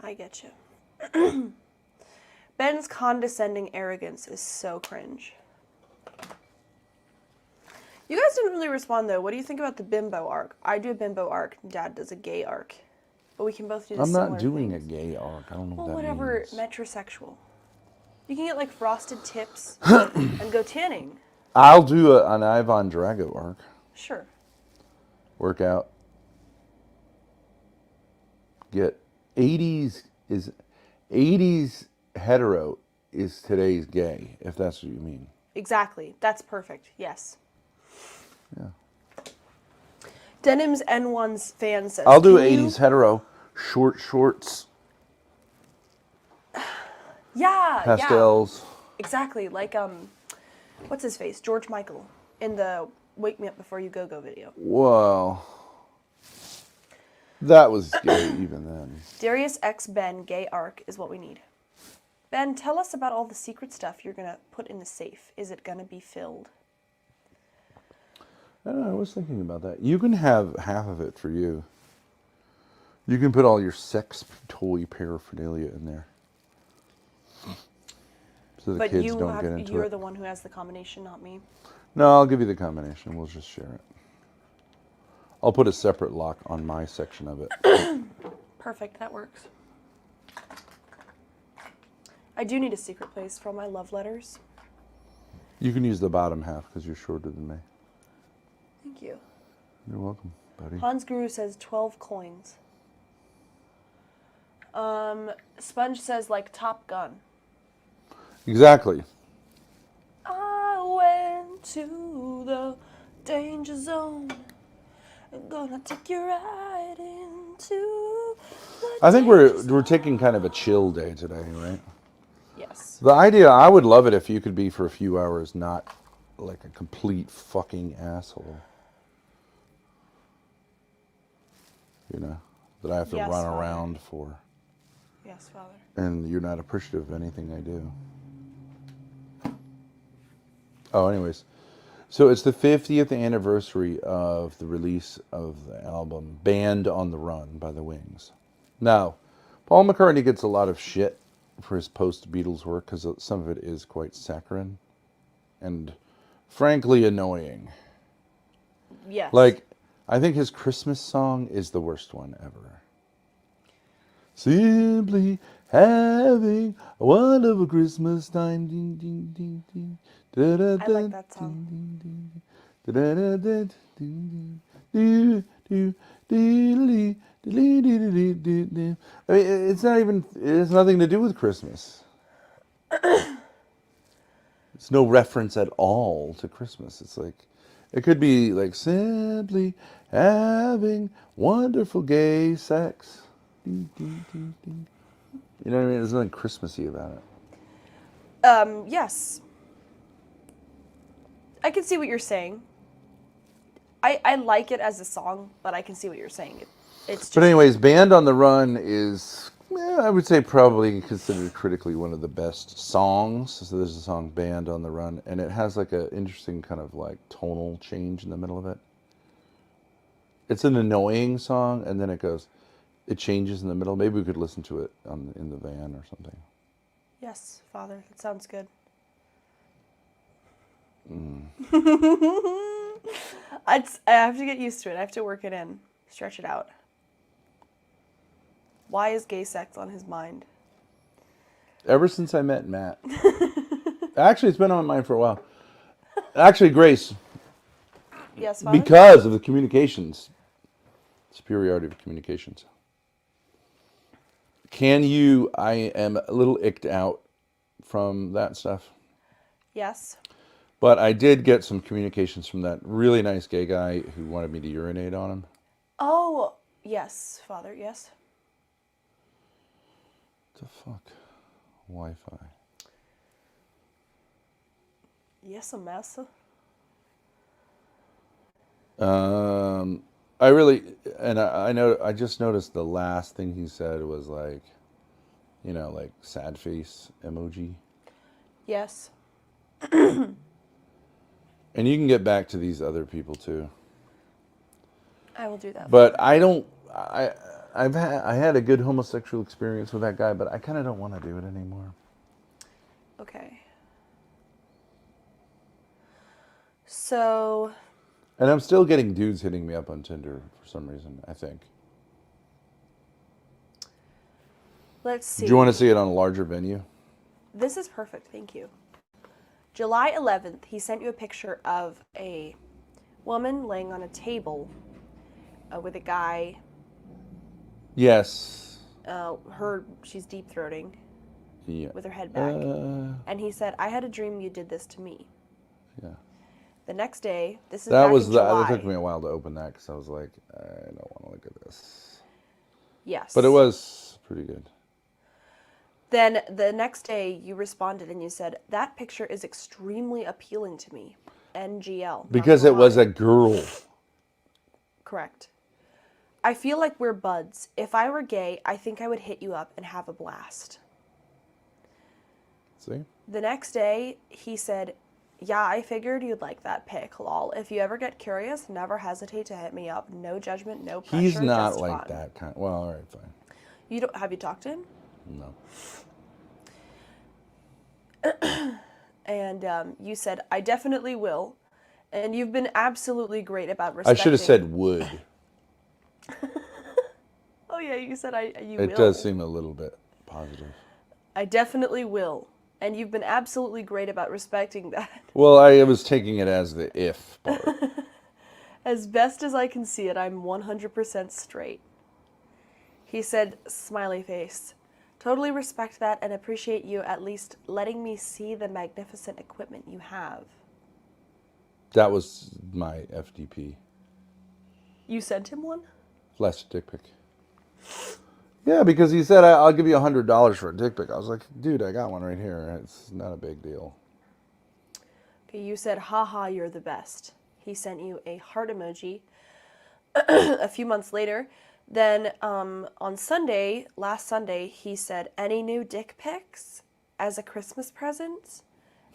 I get you. Ben's condescending arrogance is so cringe. You guys didn't really respond though. What do you think about the bimbo arc? I do a bimbo arc, Dad does a gay arc. But we can both do the I'm similar not doing things. a gay arc. I don't know Well, what that whatever, means. metrosexual. You can get like frosted tips and go tanning. I'll do an Ivan Drago arc. Sure. Workout. Get 80s hetero is today's gay, if that's what you mean. Exactly. That's perfect. Yes. Yeah. Denim's N1's fan says. I'll do "Can you-" 80s hetero. Short shorts, Yeah. pastels. Yeah. Exactly. Like what's his face? George Michael in the "Wake Me Up Before You Go Go" video. Well, that was gay even then. Darius X Ben gay arc is what we need. Ben, tell us about all the secret stuff you're gonna put in the safe. Is it gonna be filled? I don't know, I was thinking about that. You can have half of it for you. You can put all your sex toy paraphernalia in there. So the But kids don't get into you're it. the one who has the combination, not me. No, I'll give you the combination. We'll just share it. I'll put a separate lock on my section of it. Perfect, that works. I do need a secret place for all my love letters. You can use the bottom half because you're shorter than me. Thank you. You're welcome, buddy. Hans Guru says 12 coins. Sponge says like Top Gun. Exactly. I went to the danger zone. I'm gonna take you right into the I think danger we're zone. taking kind of a chill day today, right? Yes. The idea, I would love it if you could be for a few hours not like a complete fucking asshole. You know, that I have to Yes, run Father. around for. Yes, Father. And you're not appreciative of anything I do. Oh, anyways. So it's the 50th anniversary of the release of the album Band on the Run by the Wings. Now, Paul McCartney gets a lot of shit for his post-Beatles work because some of it is quite saccharine and frankly annoying. Yes. Like, I think his Christmas song is the worst one ever. Simply having a wonderful Christmas time. Ding, ding, ding, ding. Da, da, I like da, that song. ding, ding, ding. Da, da, da, da, ding, ding. Do, do, dee, dee, dee, dee, dee, dee, dee. I mean, it's not even, it has nothing to do with Christmas. It's no reference at all to Christmas. It's like, it could be like simply having wonderful gay sex. Ding, ding, ding, ding. You know what I mean? There's nothing Christmassy about it. Yes. I can see what you're saying. I like it as a song, but I can see what you're saying. It's just... But anyways, Band on the Run is, I would say, probably considered critically one of the best songs. So there's a song, Band on the Run, and it has like an interesting kind of like tonal change in the middle of it. It's an annoying song, and then it changes in the middle. Maybe we could listen to it in the van or something. Yes, Father, that sounds good. I have to get used to it. I have to work it in, stretch it out. Why is gay sex on his mind? Ever since I met Matt. Actually, it's been on my mind for a while. Actually, Grace, Yes, Father? because of the communications, superiority of communications. I am a little icked out from that stuff. Yes. But I did get some communications from that really nice gay guy who wanted me to urinate on him. Oh, yes, Father, yes. What the fuck? Wi-Fi. Yes, a mess. I just noticed the last thing he said was like, like sad face emoji. Yes. And you can get back to these other people too. I will do that. But I had a good homosexual experience with that guy, but I kind of don't want to do it anymore. Okay. So... And I'm still getting dudes hitting me up on Tinder for some reason, I think. Let's see. Do you want to see it on a larger venue? This is perfect, thank you. July 11th, he sent you a picture of a woman laying on a table with a guy. Yes. She's deep throating. Yeah. With her head back. And he said, I had a dream you did this to me. Yeah. The next day, this is back in July. That took me a while to open that because I was like, I don't want to look at this. Yes. But it was pretty good. Then the next day, you responded and you said, that picture is extremely appealing to me. NGL. Because it was a girl. Correct. I feel like we're buds. If I were gay, I think I would hit you up and have a blast. See? The next day, he said, yeah, I figured you'd like that pic, lol. If you ever get curious, never hesitate to hit me up. No judgment, no pressure. He's not just like fun. that kind. Well, all right, fine. Have you talked to him? No. And you said, I definitely will. And you've been absolutely great about respecting... I should have said would. Oh, yeah, you said you will. It does seem a little bit positive. I definitely will. And you've been absolutely great about respecting that. Well, I was taking it as the if part. As best as I can see it, I'm 100% straight. He said, smiley face. Totally respect that and appreciate you at least letting me see the magnificent equipment you have. That was my FDP. You sent him one? Last dick pic. Yeah, because he said, I'll give you $100 for a dick pic. I was like, dude, I got one right here. It's not a big deal. Okay, you said, haha, you're the best. He sent you a heart emoji. A few months later, then on Sunday, last Sunday, he said, any new dick pics as a Christmas present?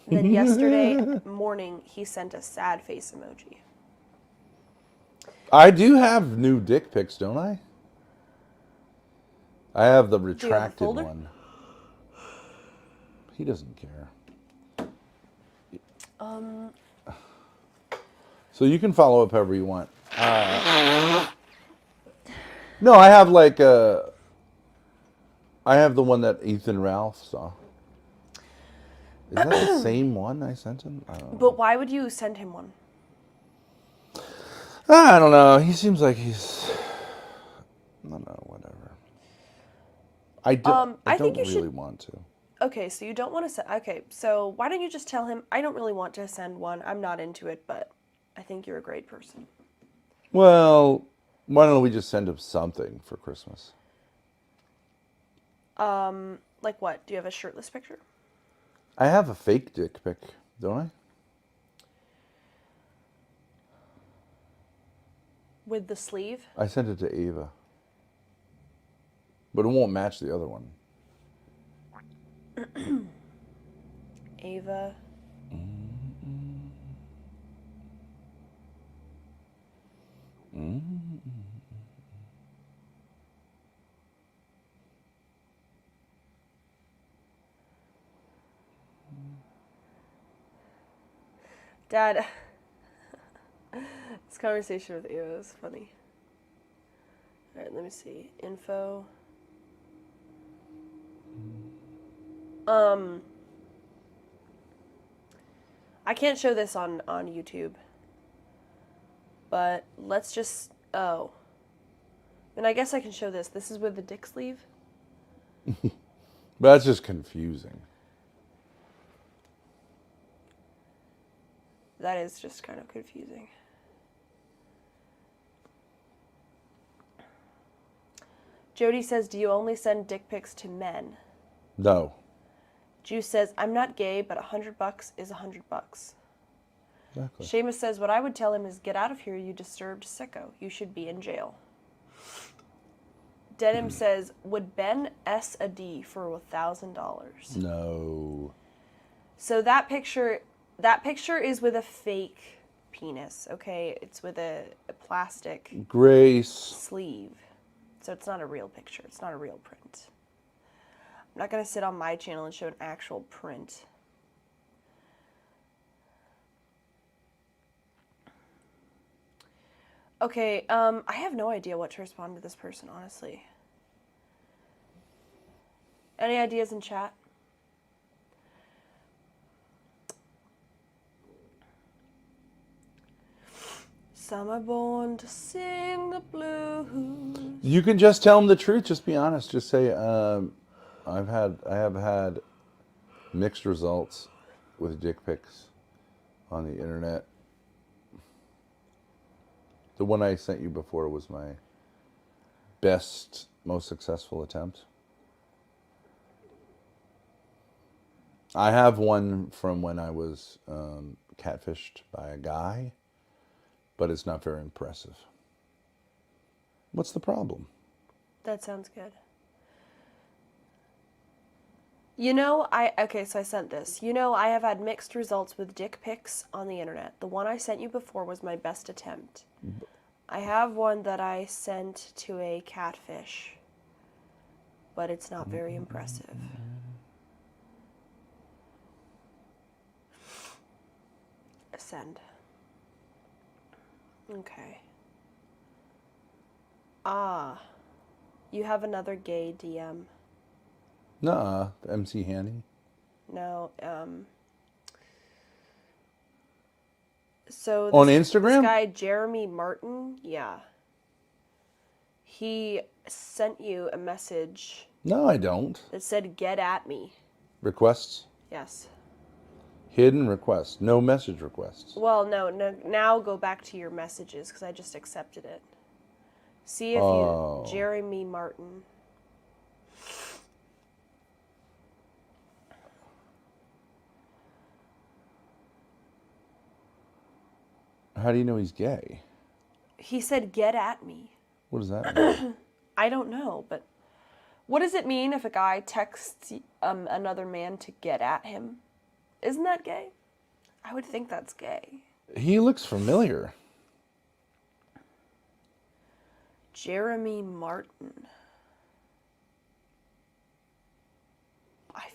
And then yesterday morning, he sent a sad face emoji. I do have new dick pics, don't I? I have the retracted one. He doesn't care. So you can follow up however you want. No, I have I have the one that Ethan Ralph saw. Is that the same one I sent him? I don't know. But why would you send him one? I don't know. He seems like he's... I don't know, whatever. I don't really want to. Okay, so you don't want to send... Okay, so why don't you just tell him, I don't really want to send one. I'm not into it, but I think you're a great person. Well, why don't we just send him something for Christmas? Like what? Do you have a shirtless picture? I have a fake dick pic, don't I? With the sleeve? I sent it to Ava. But it won't match the other one. Ava. Dad, this conversation with Ava is funny. Alright, let me see. Info. I can't show this on YouTube. But let's just... Oh. And I guess I can show this. This is with the dick sleeve. But that's just confusing. That is just kind of confusing. Jody says, do you only send dick pics to men? No. Juice says, I'm not gay, but $100 is $100. Exactly. Seamus says, what I would tell him is, get out of here, you disturbed sicko. You should be in jail. Denim says, would Ben S a D for $1,000? No. So that picture is with a fake penis, okay? It's with a plastic Grace. sleeve. So it's not a real picture. It's not a real print. I'm not going to sit on my channel and show an actual print. Okay, I have no idea what to respond to this person, honestly. Any ideas in chat? Some are born to sing the blues. You can just tell them the truth. Just be honest. Just say, I have had mixed results with dick pics on the internet. The one I sent you before was my best, most successful attempt. I have one from when I was catfished by a guy, but it's not very impressive. What's the problem? That sounds good. You know, so I sent this. You know, I have had mixed results with dick pics on the internet. The one I sent you before was my best attempt. I have one that I sent to a catfish, but it's not very impressive. Send. Okay. Ah. You have another gay DM. Nuh-uh. MC Hanny. No, so On Instagram? this guy, Jeremy Martin, yeah. He sent you a message No, I don't. that said, get at me. Requests? Yes. Hidden requests. No message requests. Well, no, now go back to your messages, because I just accepted it. See if you... Jeremy Martin. How do you know he's gay? He said, get at me. What does that mean? I don't know, but what does it mean if a guy texts another man to get at him? Isn't that gay? I would think that's gay. He looks familiar. Jeremy Martin.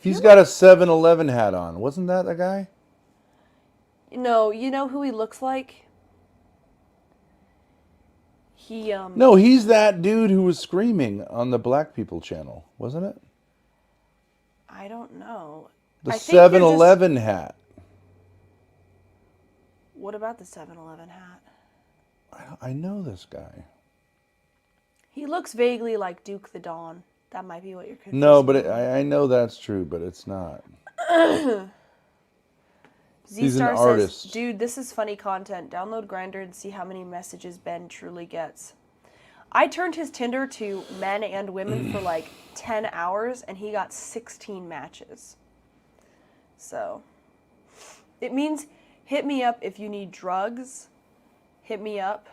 He's got a 7-Eleven hat on. Wasn't that the guy? No, you know who he looks like? He, No, he's that dude who was screaming on the Black People channel, wasn't it? I don't know. The I think you're 7-Eleven hat. What about the 7-Eleven hat? I know this guy. He looks vaguely like Duke the Dawn. That might be what you're confusing. No, but I know that's true, but it's not. He's an Z-Star says, artist. dude, this is funny content. Download Grindr and see how many messages Ben truly gets. I turned his Tinder to men and women for like 10 hours, and he got 16 matches. So, it means hit me up if you need drugs. Hit me up.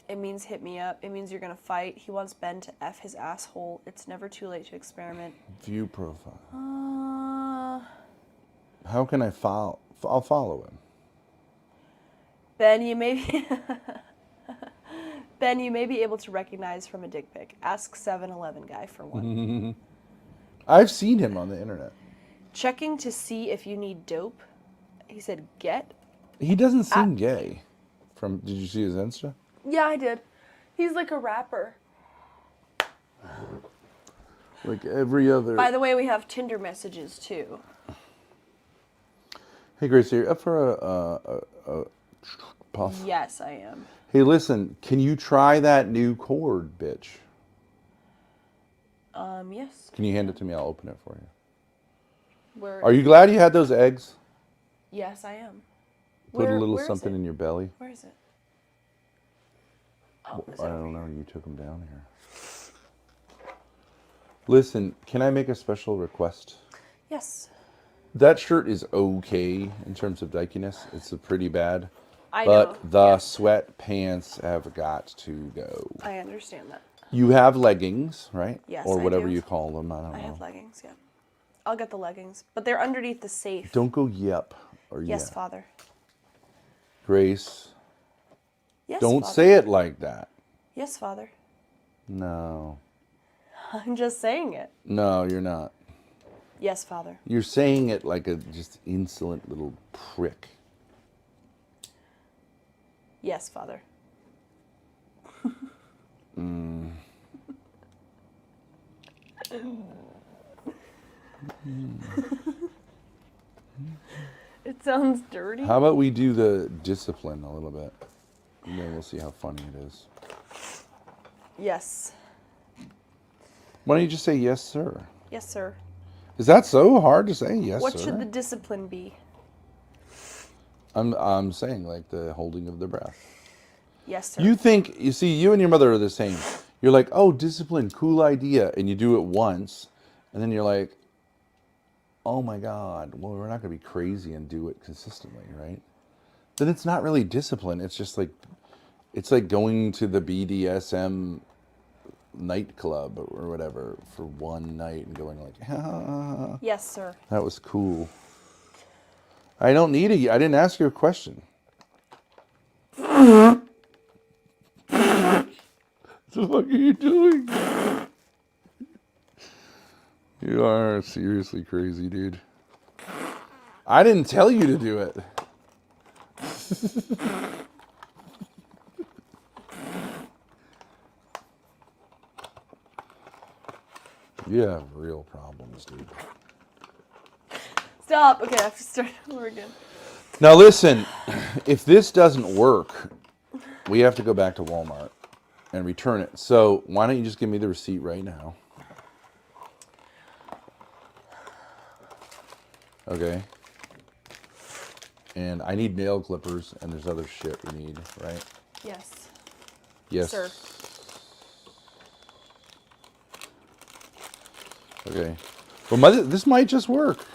It means hit me up. It means you're going to fight. He wants Ben to F his asshole. It's never too late to experiment. View profile. How can I follow? I'll follow him. Ben, you may be Ben, you may be able to recognize from a dick pic. Ask 7-Eleven guy for one. I've seen him on the internet. Checking to see if you need dope. He said get. He doesn't seem gay. Did you see his Insta? Yeah, I did. He's like a rapper. Like every other. By the way, we have Tinder messages too. Hey Grace, are you up for a puff? Yes, I am. Hey, listen, can you try that new cord, bitch? Yes. Can you hand it to me? I'll open it for you. Where? Are you glad you had those eggs? Yes, I am. Put a little where is something it? in your belly. Where is it? Oh, is I it don't know. You took them down here. Listen, can I make a special request? Yes. That shirt is okay in terms of dykiness. It's pretty bad. I But know. the sweatpants have got to go. I understand that. You have leggings, right? Yes, or I whatever do. you call them. I don't know. I have leggings, yeah. I'll get the leggings, but they're underneath the safe. Don't go yep or Yes, yeah. Father. Grace, Yes, don't Father. say it like that. Yes, Father. No. I'm just saying it. No, you're not. Yes, Father. You're saying it like a just insolent little prick. Yes, Father. It sounds dirty. How about we do the discipline a little bit? And then we'll see how funny it is. Yes. Why don't you just say yes, sir? Yes, sir. Is that so hard to say yes, What sir? should the discipline be? I'm saying like the holding of the breath. Yes, sir. You see, you and your mother are the same. You're like, oh, discipline, cool idea. And you do it once. And then you're like, oh my God, well, we're not going to be crazy and do it consistently, right? Then it's not really discipline. It's just like, it's like going to the BDSM nightclub or whatever for one night and going like, ah, Yes, sir. that was cool. I don't need I didn't ask you a question. What the fuck are you doing? You are seriously crazy, dude. I didn't tell you to do it. You have real problems, dude. Stop. Okay, I have to start over again. Now listen, if this doesn't work, we have to go back to Walmart and return it. So why don't you just give me the receipt right now? Okay. And I need nail clippers, and there's other shit we need, right? Yes. Yes. Sir. Okay. Well, this might just work.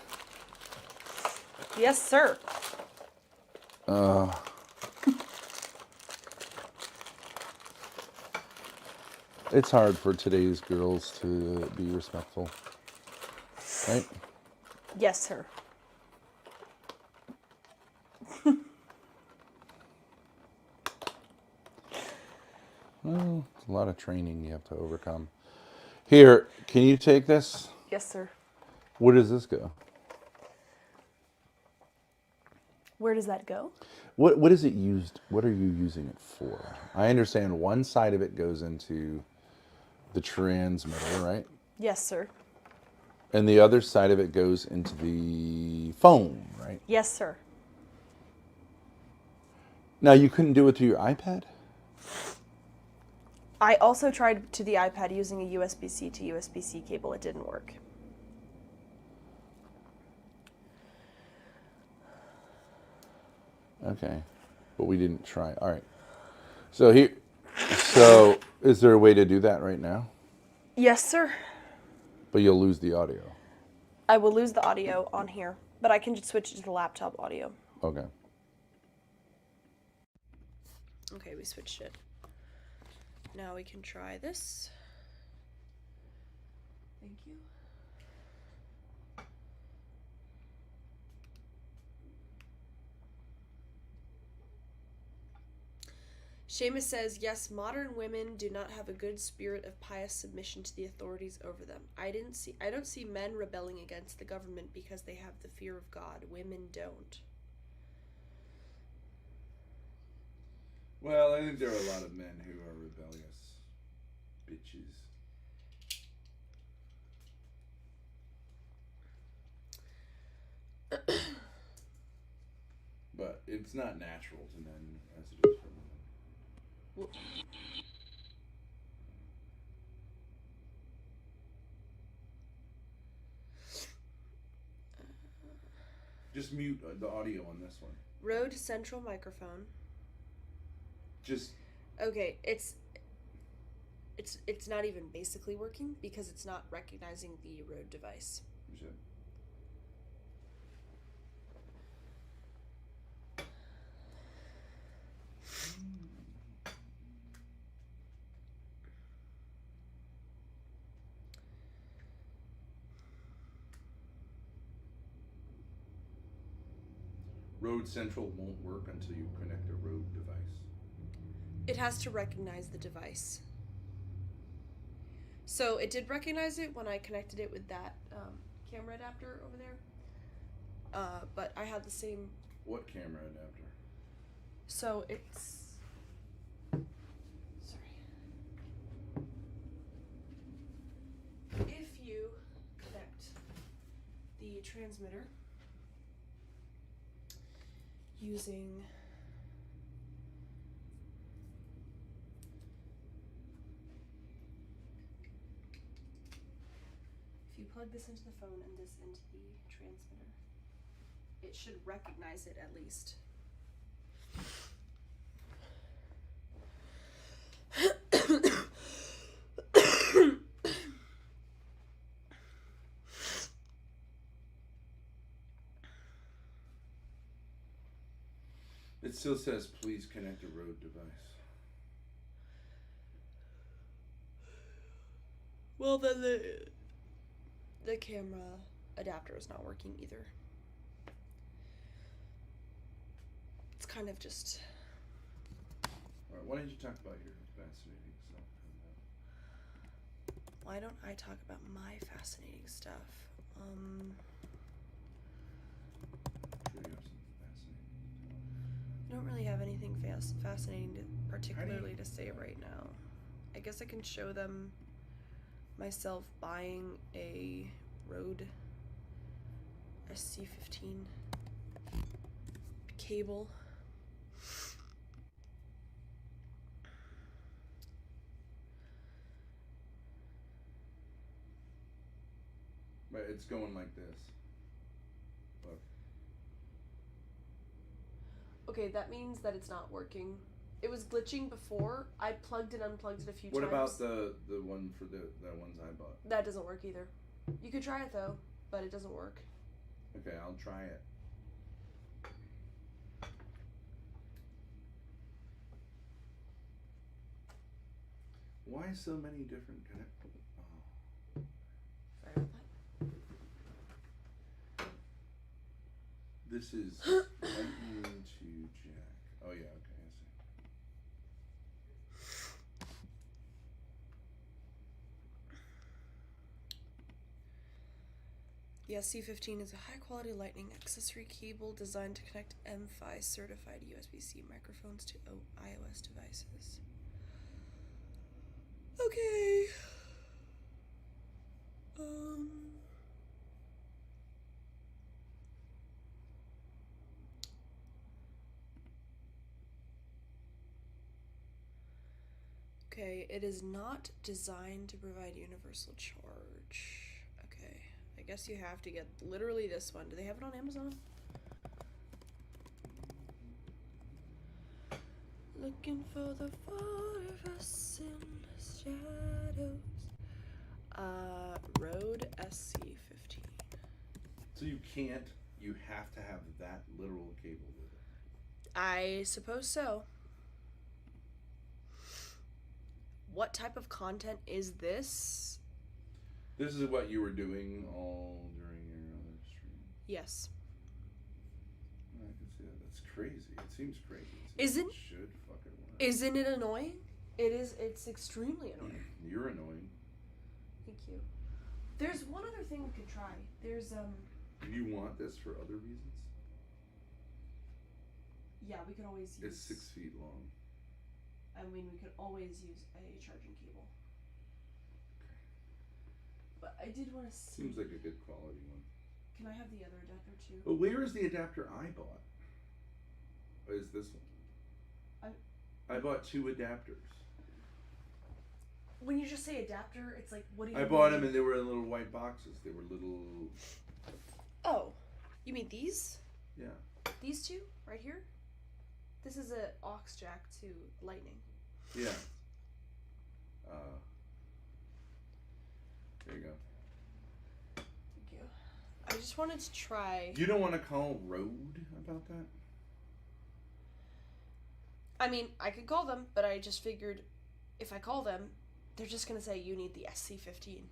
Yes, sir. It's hard for today's girls to be respectful, right? Yes, sir. Well, it's a lot of training you have to overcome. Here, can you take this? Yes, sir. Where does this go? Where does that go? What is it used? What are you using it for? I understand one side of it goes into the transmitter, right? Yes, sir. And the other side of it goes into the phone, right? Yes, sir. Now, you couldn't do it through your iPad? I also tried to the iPad using a USB-C to USB-C cable. It didn't work. Okay. But we didn't try. All right. So here, So, is there a way to do that right now? Yes, sir. But you'll lose the audio. I will lose the audio on here, but I can just switch it to the laptop audio. Okay. Okay, we switched it. Now we can try this. Thank you. Seamus says, yes, modern women do not have a good spirit of pious submission to the authorities over them. I don't see men rebelling against the government because they have the fear of God. Women don't. Well, I think there are a lot of men who are rebellious bitches. But it's not natural to men as it is for women. Well, Just mute the audio on this one. Rode central microphone. Just Okay, it's not even basically working because it's not recognizing the Rode device. you said. Rode Central won't work until you connect a Rode device. It has to recognize the device. So it did recognize it when I connected it with that camera adapter over there. But I had the same. What camera adapter? So it's. Sorry. If you connect the transmitter using. If you plug this into the phone and this into the transmitter, it should recognize it at least. It still says please connect a Rode device. Well, then the camera adapter is not working either. It's kind of just. Alright, why don't you talk about your fascinating stuff? Why don't I talk about my fascinating stuff? I'm sure you have some fascinating stuff. I don't really have anything fascinating particularly to say right now. I guess I can show them myself buying a Rode SC15 cable. But it's going like this. Look. Okay, that means that it's not working. It was glitching before. I plugged and unplugged it a few What times. about the one for the ones I bought? That doesn't work either. You could try it though, but it doesn't work. Okay, I'll try it. Why so many different connectors? Oh. Sorry about that. This is lightning to jack. Oh yeah, okay, I see. Yeah, C15 is a high-quality lightning accessory cable designed to connect M5 certified USB-C microphones to iOS devices. Okay. Okay, it is not designed to provide universal charge. Okay, I guess you have to get literally this one. Do they have it on Amazon? Looking for the 4 of us. shadows. Rode SC15. So you have to have that literal cable with it. I suppose so. What type of content is this? This is what you were doing all during your other stream. Yes. I can see that. That's crazy. It seems crazy. Isn't it should fucking work. Isn't it annoying? It is. It's extremely annoying. You're annoying. Thank you. There's one other thing we could try. There's Do you want this for other reasons? Yeah, we could always use. It's 6 feet long. I mean, we could always use a charging cable. But I did want to see. Seems like a good quality one. Can I have the other adapter too? But where is the adapter I bought? Or is this one? I bought 2 adapters. When you just say adapter, it's like, what do you I bought them and they were in little white boxes. They were little. Oh, you mean these? Yeah. These two right here? This is a aux jack to lightning. Yeah. There you go. Thank you. I just wanted to try. You don't want to call Rode about that? I mean, I could call them, but I just figured if I call them, they're just going to say you need the SC15.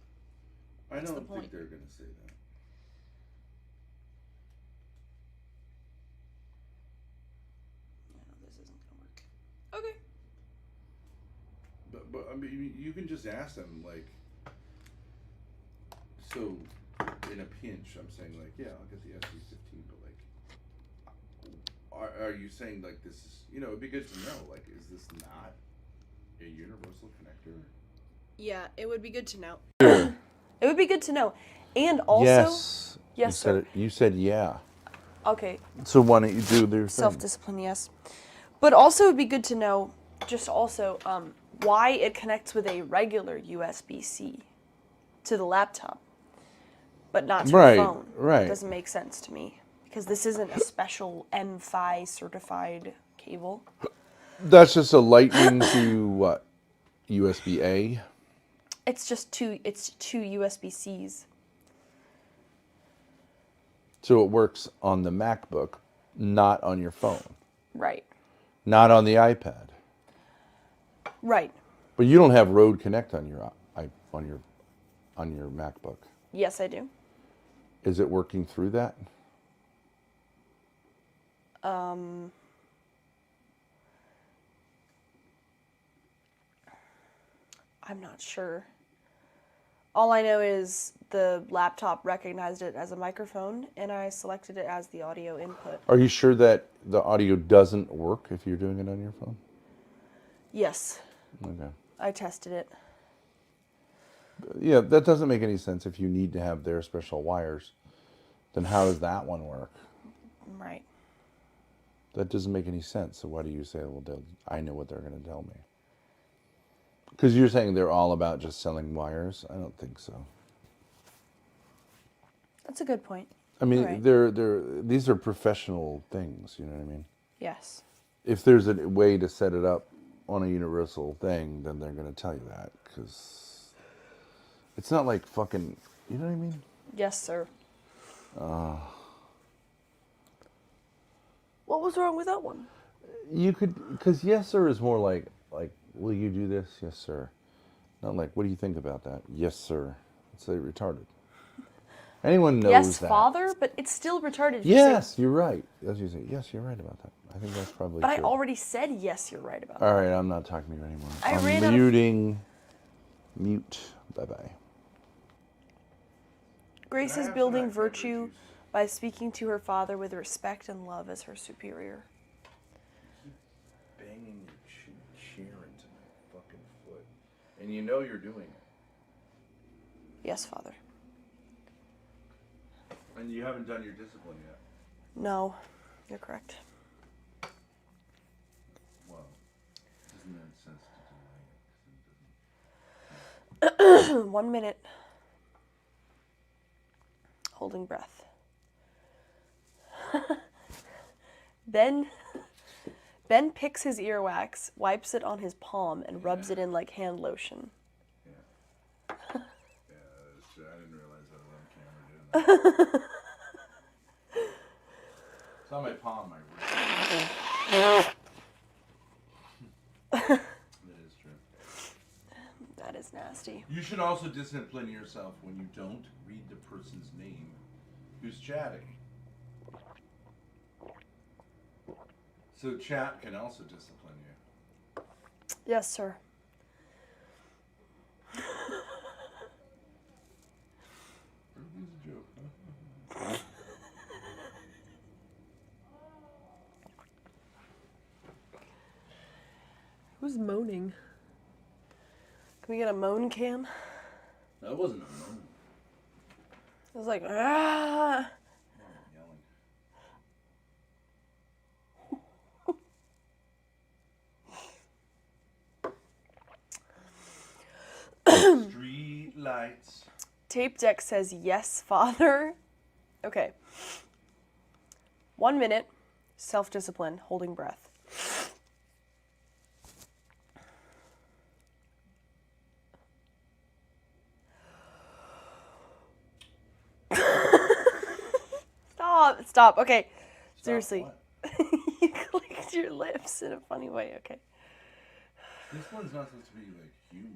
I What's the don't point? think they're going to say that. No, this isn't going to work. Okay. But I mean, you can just ask them, like, so in a pinch, I'm saying, like, yeah, I'll get the SC15, but, like, are you saying, like, this is, it'd be good to know, like, is this not a universal connector? Yeah, it would be good to know. It would be good to know. And also... Yes. Yes, sir. You said yeah. Okay. So why don't you do their thing? Self-discipline, yes. But also it would be good to know, just also, why it connects with a regular USB-C to the laptop, but not to the phone. Right. It doesn't make sense to me, because this isn't a special M5 certified cable. That's just a lightning to what? USB-A? It's just two USB-Cs. So it works on the MacBook, not on your phone. Right. Not on the iPad. Right. But you don't have Rode Connect on your MacBook. Yes, I do. Is it working through that? I'm not sure. All I know is the laptop recognized it as a microphone, and I selected it as the audio input. Are you sure that the audio doesn't work if you're doing it on your phone? Yes. Okay. I tested it. Yeah, that doesn't make any sense. If you need to have their special wires, then how does that one work? Right. That doesn't make any sense. So why do you say, well, I know what they're going to tell me? Because you're saying they're all about just selling wires? I don't think so. That's a good point. I mean, Right. these are professional things, you know what I mean? Yes. If there's a way to set it up on a universal thing, then they're going to tell you that. Because it's not like fucking, you know what I mean? Yes, sir. What was wrong with that one? You could, because yes, sir is more like, will you do this? Yes, sir. Not like, what do you think about that? Yes, sir. It's like retarded. Anyone knows Yes, that. father, but it's still retarded. if Yes, you you're right. As you say, yes, you're right about that. I think that's probably say, but I true. already said yes, you're right about All that. right, I'm not talking to you anymore. I I'm ran out of- muting. Mute. Bye-bye. Grace Can I is have building some virtue juice? by speaking to her father with respect and love as her superior. Banging your chair into my fucking foot. And you know you're doing it. Yes, father. And you haven't done your discipline yet. No, you're correct. Well, isn't that sense to delay it? 'Cause it doesn't- 1 minute. Holding breath. Ben picks his earwax, wipes it on his palm, and rubs it in like hand lotion. It's on my palm, my wrist. That is true. That is nasty. You should also discipline yourself when you don't read the person's name who's chatting. So chat can also discipline you. Yes, sir. Everything's a joke, huh? Who's moaning? Can we get a moan cam? That wasn't a moan. It was like, ah. Yelling. Street lights. Tape deck says, yes, father. Okay. 1 minute, self-discipline, holding breath. Stop. Okay. Stop Seriously. what? You clicked your lips in a funny way. Okay. This one's not supposed to be like humor.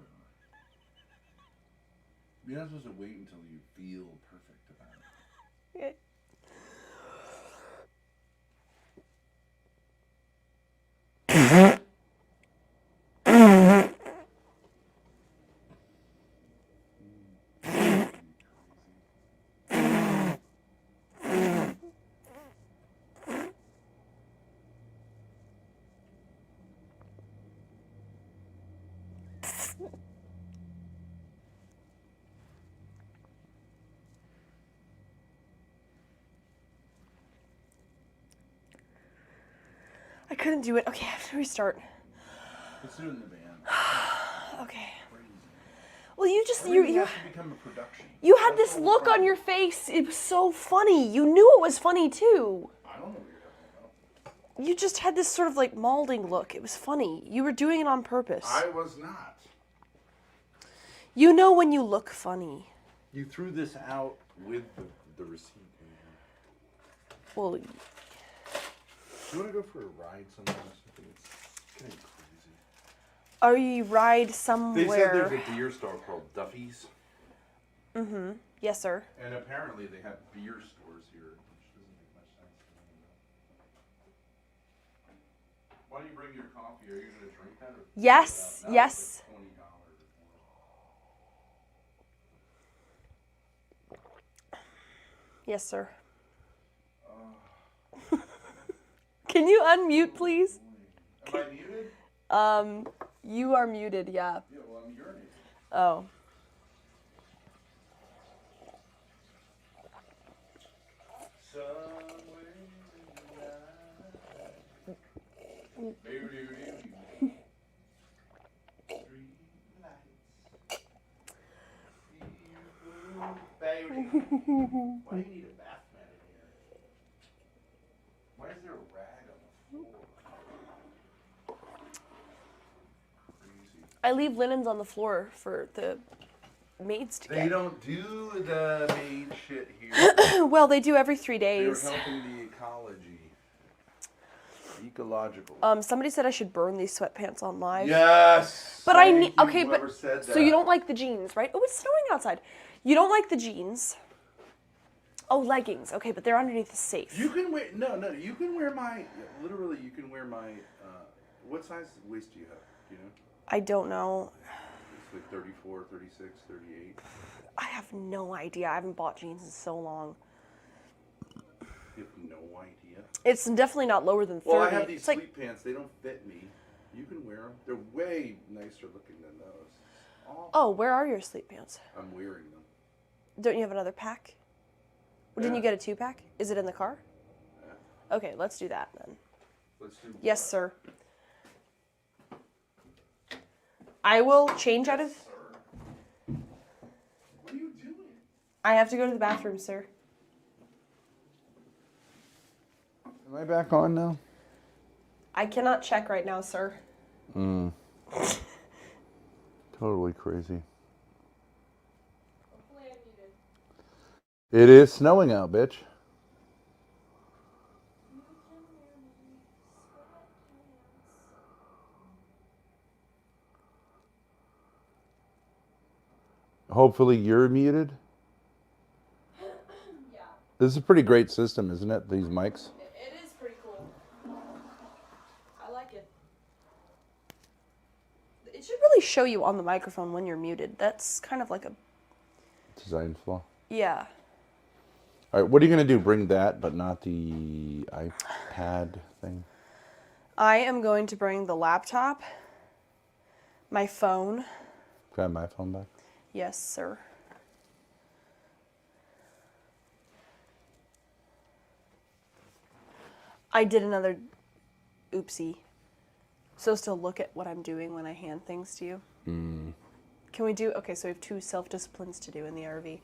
You're not supposed to wait until you feel perfect about it. Okay. I couldn't do it. Okay, I have to restart. Let's do it in the van. Okay. Crazy. Well, you Everything has to become a production. you had That's this the whole look on problem. your face. It was so funny. You knew it was funny too. I don't know what you're talking about. You just had this sort of like malding look. It was funny. You were doing it on purpose. I was not. You know when you look funny. You threw this out with the receipt. Well, Do you want to go for a ride somewhere or something? It's getting crazy. or you ride They somewhere. said there's a beer store called Duffy's. Mm-hmm. Yes, sir. And apparently they have beer stores here, which doesn't make much sense to me. Why don't you bring your coffee? Are you going to drink that? Or Yes, Now yes. It's like $20 or more. Yes, sir. Can you unmute, please? Am I muted? You are muted, yeah. Yeah, well, I'm urinating. Oh. Somewhere in the night. Street lights. Why do you need a bath mat in here? Why is there a rag on the floor? Crazy. I leave linens on the floor for the maids to They get. don't do the maid shit here. Well, they do every 3 They're days. helping the ecology. Ecological. Somebody said I should burn these sweatpants on live. Yes. But I thank need you, okay, whoever but said so you that. don't like the jeans, right? Oh, it's snowing outside. You don't like the jeans. Oh, leggings. Okay, but they're underneath the safe. You can wear no. You can wear my literally. You can wear my. What size waist do you have? Do you know? I don't know. It's like 34, 36, 38. I have no idea. I haven't bought jeans in so long. You have no idea. It's definitely not lower than 30. Well, I have these it's like sleep pants. They don't fit me. You can wear them. They're way nicer looking than those. oh, where are your sleep pants? I'm wearing them. Don't you have another pack? Well, didn't you Yeah. get a 2-pack? Is it in the car? Yeah. Okay, let's do that then. Let's do. Yes, sir. I will change out of. Sir. What are you doing? I have to go to the bathroom, sir. Am I back on now? I cannot check right now, sir. Totally crazy. It is snowing out, bitch. Hopefully you're muted. Yeah. This is a pretty great system, isn't it? These mics. It is pretty cool. I like it. It should really show you on the microphone when you're muted. That's kind of like a... Design flaw. Yeah. All right, what are you going to do? Bring that, but not the iPad thing? I am going to bring the laptop, my phone. Can I have my phone back? Yes, sir. I did another oopsie. So still look at what I'm doing when I hand things to you. Mm. Can we do... Okay, so we have 2 self-disciplines to do in the RV.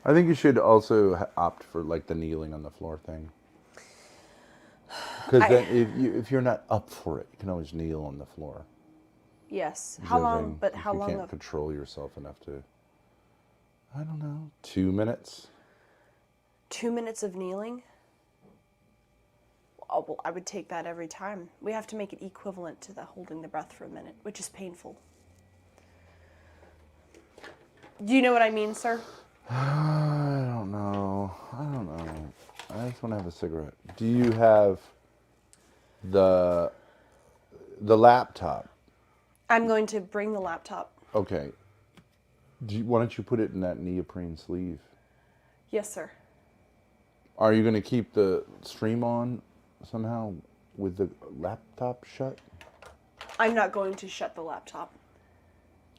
I think you should also opt for like the kneeling on the floor thing. Because then if you're not up for it, you can always kneel on the floor. Yes. Is How the long... thing. But If how you long... can't control yourself enough to... I don't know. 2 minutes? 2 minutes of kneeling? Oh, well, I would take that every time. We have to make it equivalent to the holding the breath for a minute, which is painful. Do you know what I mean, sir? I don't know. I just want to have a cigarette. Do you have the laptop? I'm going to bring the laptop. Okay. Why don't you put it in that neoprene sleeve? Yes, sir. Are you going to keep the stream on somehow with the laptop shut? I'm not going to shut the laptop.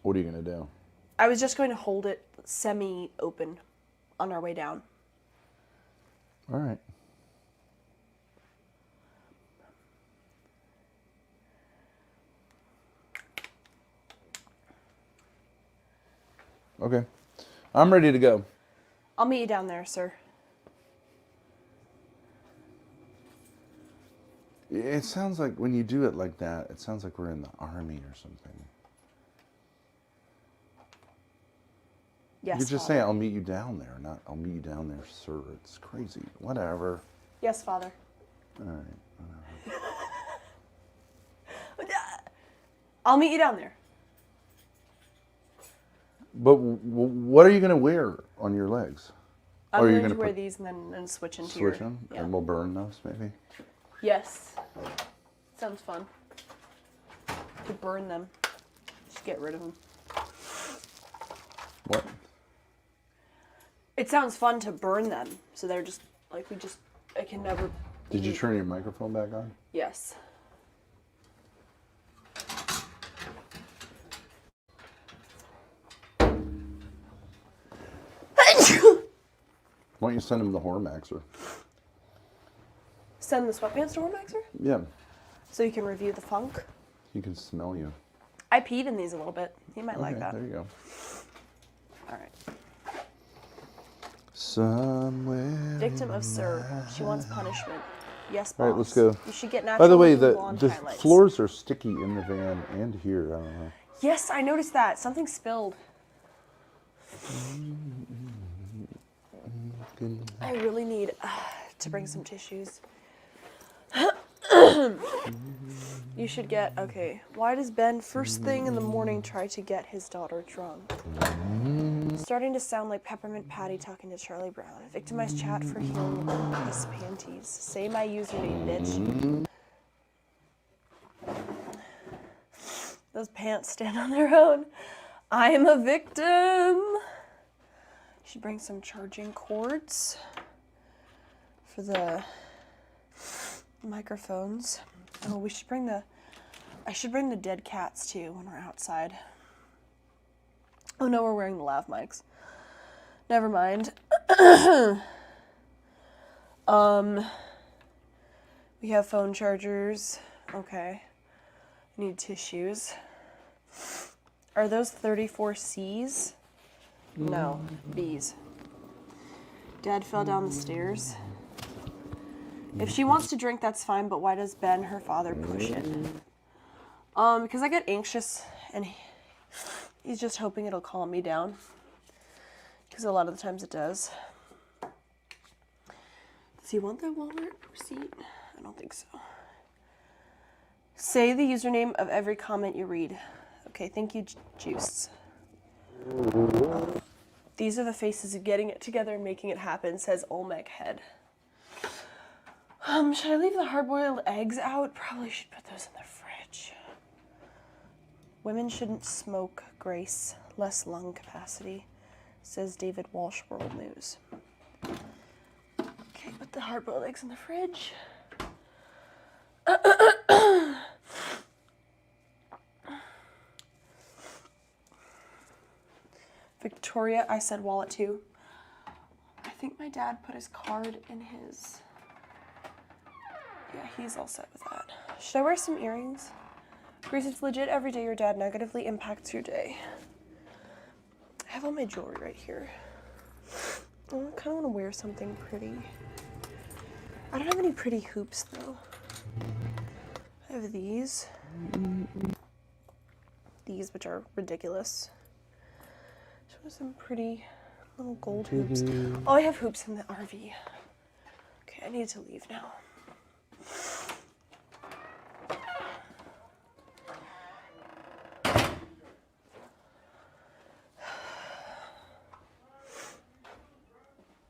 What are you going to do? I was just going to hold it semi-open on our way down. All right. Okay. I'm ready to go. I'll meet you down there, sir. It sounds like when you do it like that, it sounds like we're in the army or something. Yes, You're just Father. saying, I'll meet you down there, not I'll meet you down there, sir. It's crazy. Whatever. Yes, Father. All right. I'll meet you down there. But what are you going to wear on your legs? I'm Or are you going to gonna wear put- these and then switch into Switch your... them? Yeah. And we'll burn those, maybe? Yes. Sounds fun. To burn them. Just get rid of them. What? It sounds fun to burn them. So they're just, like, I can never... Did you turn your microphone back on? Yes. Why don't you send him the Hormaxer? Send the sweatpants to Warmaxer? Yeah. So you can review the funk? He can smell you. I peed in these a little bit. He might like Okay, that. there you go. All right. Somewhere. Victim of Sir. She wants punishment. Yes, boss. All right, let's go. You should get natural By the way, looking the blonde highlights. floors are sticky in the van and here. I don't know. Yes, I noticed that. Something spilled. I really need to bring some tissues. You should get... Okay, why does Ben first thing in the morning try to get his daughter drunk? Starting to sound like Peppermint Patty talking to Charlie Brown. Victimized chat for healing his panties. Say my username, bitch. Those pants stand on their own. I am a victim. Should bring some charging cords for the microphones. Oh, we should bring the... I should bring the dead cats too when we're outside. Oh no, we're wearing the lav mics. Never mind. We have phone chargers. Okay. Need tissues. Are those 34 C's? No, B's. Dad fell down the stairs. If she wants to drink, that's fine, but why does Ben, her father, push it? Because I get anxious, and he's just hoping it'll calm me down. because a lot of the times it does. Does he want the Walmart receipt? I don't think so. Say the username of every comment you read. Okay, thank you, Juice. These are the faces of getting it together and making it happen, says Olmec Head. Should I leave the hard-boiled eggs out? Probably should put those in the fridge. Women shouldn't smoke, Grace. Less lung capacity, says David Walsh, World News. Okay, put the hard-boiled eggs in the fridge. Victoria, I said wallet too. I think my dad put his card in his... Yeah, he's all set with that. Should I wear some earrings? Grace, it's legit every day your dad negatively impacts your day. I have all my jewelry right here. I kind of want to wear something pretty. I don't have any pretty hoops though. I have these. These, which are ridiculous. Some pretty little gold hoops. Oh, I have hoops in the RV. Okay, I need to leave now.